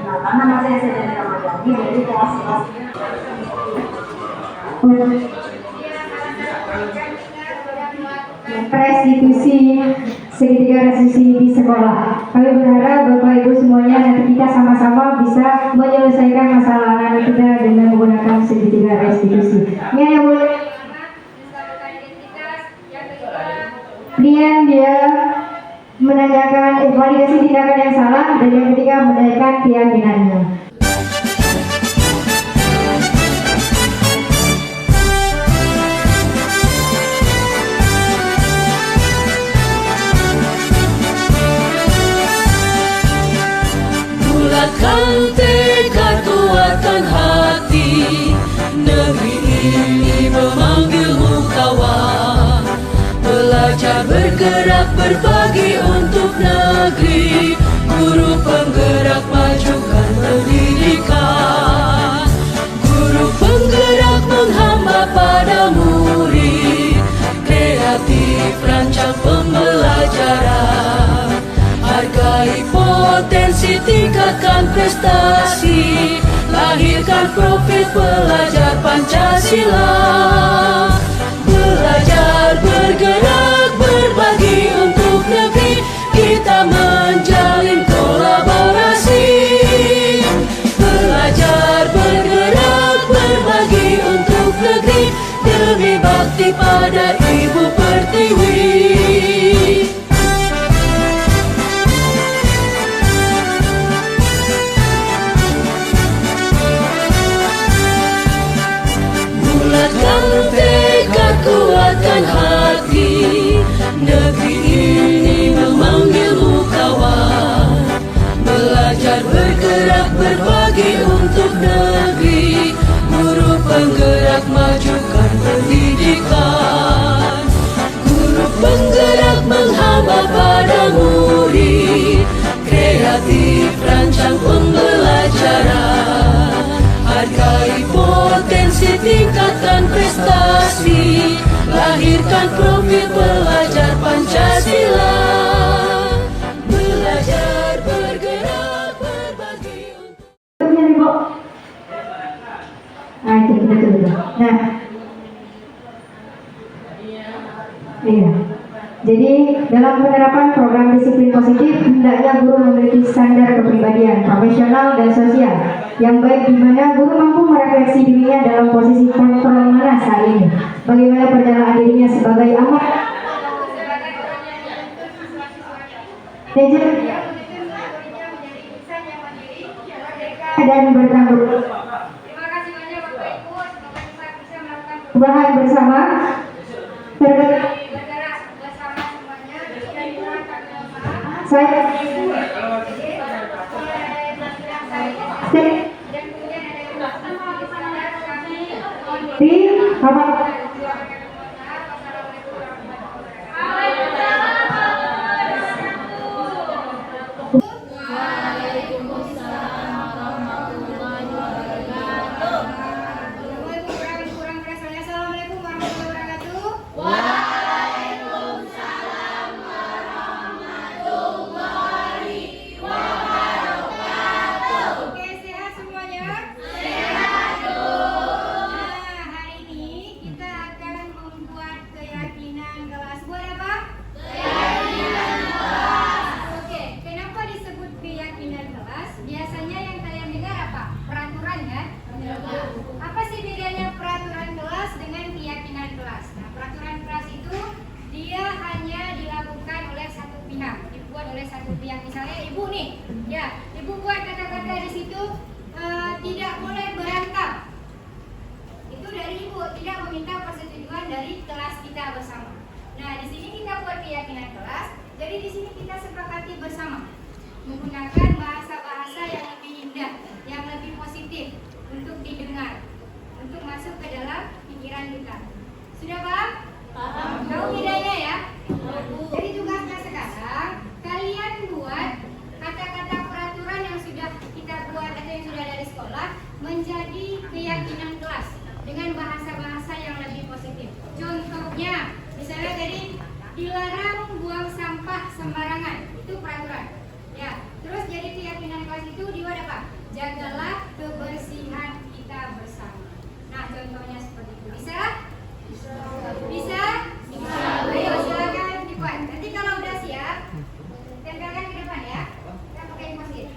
Karena nama saya Sedani Ramadhani dari kelas 11. Restitusi segitiga restitusi di sekolah. Kami berharap Bapak Ibu semuanya nanti kita sama-sama bisa menyelesaikan masalah anak kita dengan menggunakan segitiga restitusi. Ini yang boleh. Kemudian dia menanyakan validasi tindakan yang salah dan yang ketiga menanyakan keyakinannya. Bulatkan tekad, kuatkan hati, negeri ini memanggilmu kawan. Belajar bergerak berbagi untuk negeri, guru penggerak majukan pendidikan. Guru penggerak menghamba pada murid, kreatif rancang pembelajaran. Hargai potensi, tingkatkan prestasi, lahirkan profil pelajar Pancasila. Belajar bergerak berbagi untuk negeri, kita menjalin kolaborasi. Belajar bergerak berbagi untuk negeri, demi bakti pada Ibu Pertiwi. Bulatkan tekad, kuatkan hati, negeri ini memanggilmu kawan. Belajar bergerak berbagi untuk negeri, guru penggerak majukan pendidikan. Guru penggerak menghamba pada murid, kreatif rancang pembelajaran. Hargai potensi, tingkatkan prestasi, lahirkan profil pelajar Pancasila. Belajar bergerak berbagi untuk... Nah, itu betul. Nah, iya. Jadi dalam penerapan program disiplin positif, hendaknya guru memiliki standar kepribadian, profesional dan sosial yang baik, di mana guru mampu merefleksi dirinya dalam posisi kontrol mana saat ini, bagaimana perjalanan dirinya sebagai amat dan bertanggung jawab bersama saya di apa? atau yang sudah ada di sekolah menjadi keyakinan kelas dengan bahasa-bahasa yang lebih positif. Contohnya, misalnya tadi dilarang buang sampah sembarangan, itu peraturan. Ya, terus jadi keyakinan kelas itu di apa? Jagalah kebersihan kita bersama. Nah, contohnya seperti itu. Bisa? Bisa? Ayo silakan dibuat. Nanti kalau udah siap, tempelkan ke depan ya. Kita pakai post-it.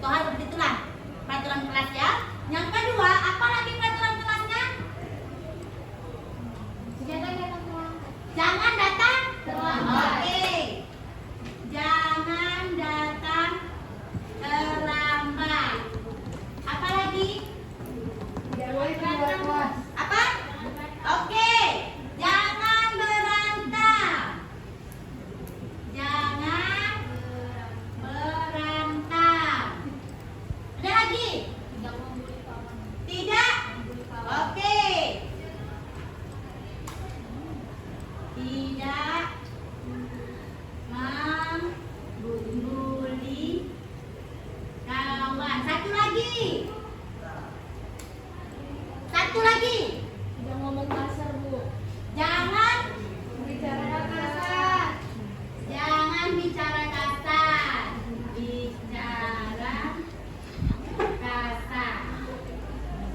Toh harus begitulah peraturan kelas ya. Yang kedua, apa lagi peraturan kelasnya? Jangan datang terlambat. Oke. Jangan datang terlambat. Apa lagi? Apa? Oke. Jangan berantem. Jangan berantem. Ada lagi? Tidak? Oke. Tidak membuli kawan. Satu lagi. Satu lagi. Jangan ngomong kasar, Bu. Jangan Bicara kasar. Jangan bicara kasar. Bicara kasar.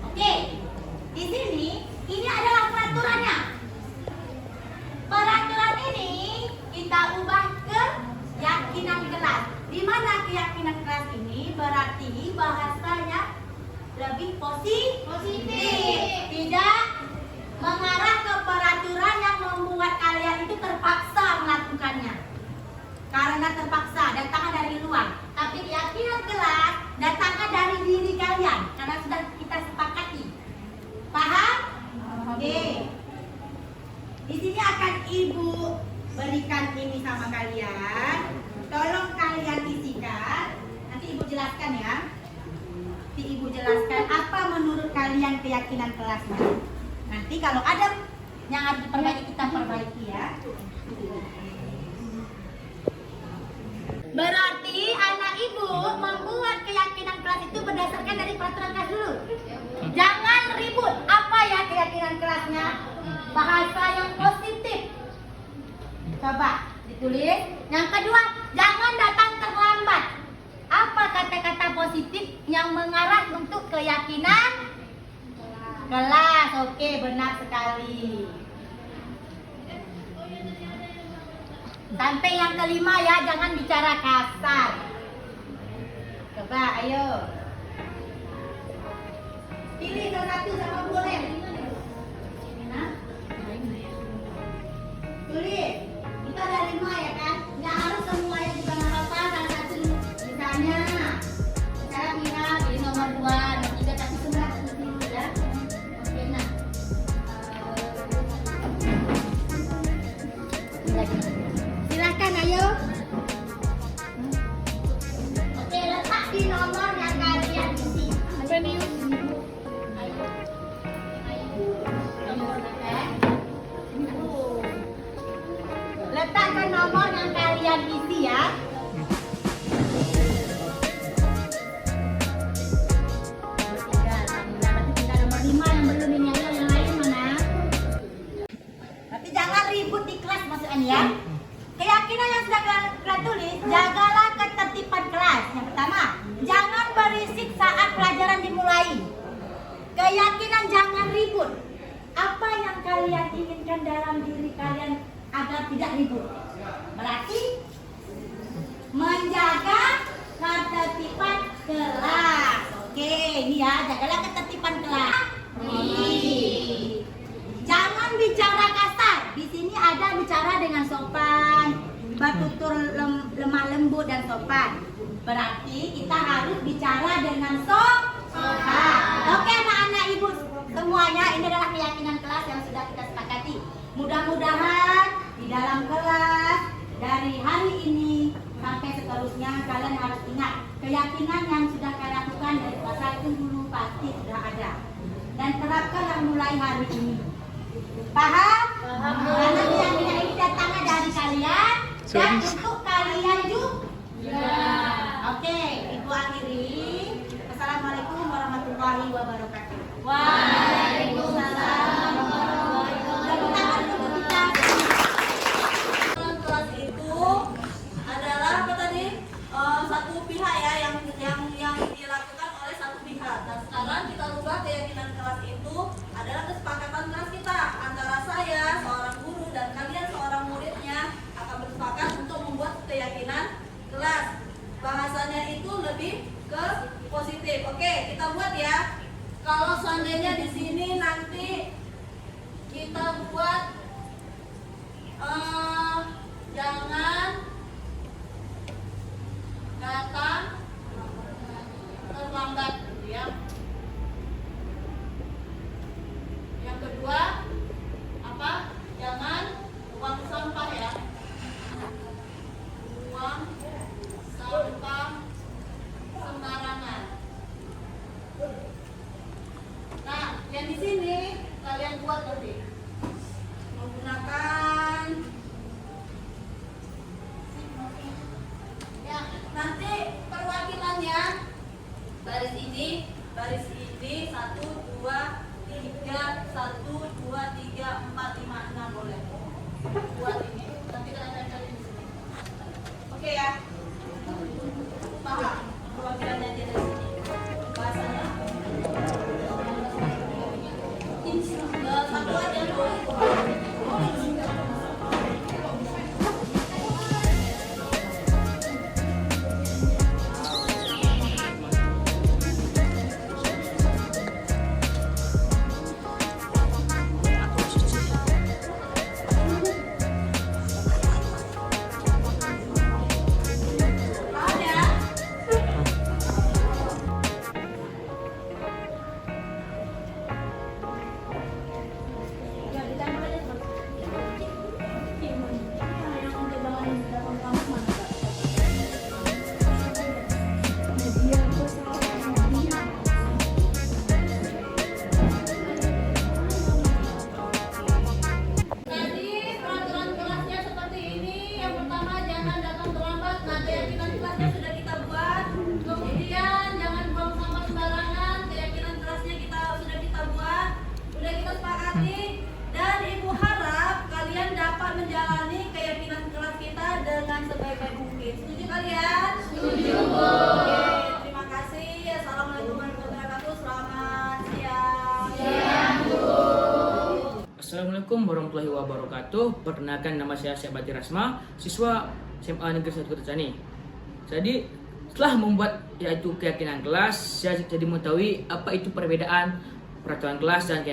Oke. Di sini ini adalah peraturannya. Peraturan ini kita ubah ke keyakinan kelas. Di mana keyakinan kelas ini berarti bahasanya lebih positif. Tidak mengarah ke peraturan yang membuat kalian itu terpaksa melakukannya. Karena terpaksa, datangnya dari luar. Tapi keyakinan kelas datangnya dari diri kalian. Karena sudah kita sepakati. Paham? Oke. Di sini akan Ibu berikan ini sama kalian. Tolong kalian isikan. Nanti Ibu jelaskan ya. Nanti Ibu jelaskan apa menurut kalian keyakinan kelasnya. Nanti kalau ada yang harus diperbaiki, kita perbaiki ya. Berarti anak ibu membuat keyakinan kelas itu berdasarkan dari peraturan kelas dulu. Jangan ribut. Apa ya keyakinan kelasnya? Bahasa yang positif. Coba ditulis. Yang kedua, jangan datang terlambat. Apa kata-kata positif yang mengarah untuk keyakinan kelas? Oke, benar sekali. Sampai yang kelima ya, jangan bicara kasar. Coba, ayo. Pilih salah satu sama boleh. Tulis. Itu ada 5 ya kan? Nggak harus semuanya juga nggak apa-apa. Salah satu misalnya. Sekarang Mira pilih nomor 2, nomor 3, tapi sebelah dulu ya. Oke, nah. Silakan ayo. Oke, letak di nomor yang kalian isi. Apa nih? Ayo. Nomor berapa? Letakkan nomor yang kalian isi ya. Tinggal nomor 5 yang belum ini, yang lain mana? Tapi jangan ribut di kelas maksudnya ya. Keyakinan yang sudah kalian tulis, jagalah ketertiban kelas. Yang pertama, jangan berisik saat pelajaran dimulai. Keyakinan jangan ribut. Apa yang kalian inginkan dalam diri kalian agar tidak ribut? Berarti menjaga ketertiban kelas. Oke, ini ya, jagalah ketertiban kelas. Jangan bicara kasar. Di sini ada bicara dengan sopan, bertutur lemah lembut dan sopan. Berarti kita harus bicara dengan sopan. Oke, anak-anak ibu semuanya, ini adalah keyakinan kelas yang sudah kita sepakati. Mudah-mudahan di dalam kelas dari hari ini sampai seterusnya kalian harus ingat keyakinan yang sudah kalian lakukan dari kelas 1 dulu pasti sudah ada. Dan terapkanlah mulai hari ini. Paham? Paham. Karena keyakinan ini datangnya dari kalian dan untuk kalian juga. Oke, Ibu akhiri. Assalamualaikum warahmatullahi wabarakatuh. Waalaikumsalam warahmatullahi wabarakatuh. Kelas itu adalah apa tadi? Satu pihak ya yang dilakukan oleh satu pihak. Dan sekarang kita rubah keyakinan kelas itu adalah kesepakatan kelas kita antara saya seorang guru dan kalian seorang muridnya akan bersepakat untuk membuat keyakinan kelas. Bahasanya itu lebih ke positif. Oke, kita buat ya. Kalau seandainya di sini nanti kita buat jangan datang terlambat gitu ya. Yang kedua apa? Jangan buang sampah ya. Buang sampah sembarangan. Nah, yang di sini kalian buat nanti menggunakan ya, nanti perwakilannya baris ini 1, 2, 3, 1, 2, 3, 4, 5, 6 boleh. Buat ini. Nanti kalian tempel di sini. Oke ya. Paham? Perwakilannya aja dari sini. Bahasanya. Satu aja dulu. Dan Ibu harap kalian dapat menjalani keyakinan kelas kita dengan sebaik-baik mungkin. Setuju kalian? Setuju, Bu. Oke, terima kasih. Assalamualaikum warahmatullahi wabarakatuh. Selamat siang. Siang, Bu. Assalamualaikum warahmatullahi wabarakatuh. Perkenalkan, nama saya Syabati Rasma, siswa SMA Negeri 1 Kota Cani. Jadi setelah membuat yaitu keyakinan kelas, saya jadi mengetahui apa itu perbedaan peraturan kelas dan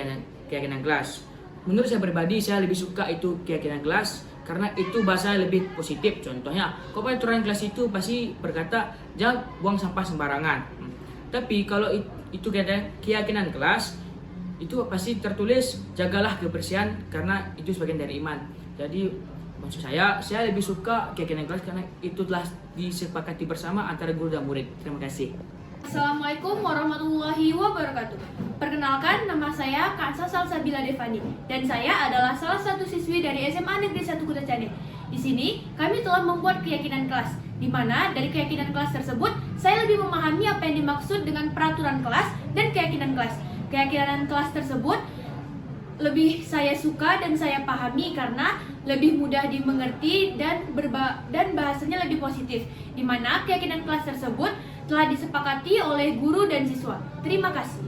keyakinan kelas. Menurut saya pribadi, saya lebih suka itu keyakinan kelas karena itu bahasa lebih positif. Contohnya, kalau peraturan kelas itu pasti berkata jangan buang sampah sembarangan. Tapi kalau itu keyakinan kelas, itu pasti tertulis jagalah kebersihan karena itu sebagian dari iman. Jadi maksud saya lebih suka keyakinan kelas karena itu telah disepakati bersama antara guru dan murid. Terima kasih. Assalamualaikum warahmatullahi wabarakatuh. Perkenalkan, nama saya Kansa Salsabila Devani dan saya adalah salah satu siswi dari SMA Negeri 1 Kota Cani. Di sini kami telah membuat keyakinan kelas, di mana dari keyakinan kelas tersebut saya lebih memahami apa yang dimaksud dengan peraturan kelas dan keyakinan kelas. Keyakinan kelas tersebut lebih saya suka dan saya pahami karena lebih mudah dimengerti dan bahasanya lebih positif, di mana keyakinan kelas tersebut telah disepakati oleh guru dan siswa. Terima kasih.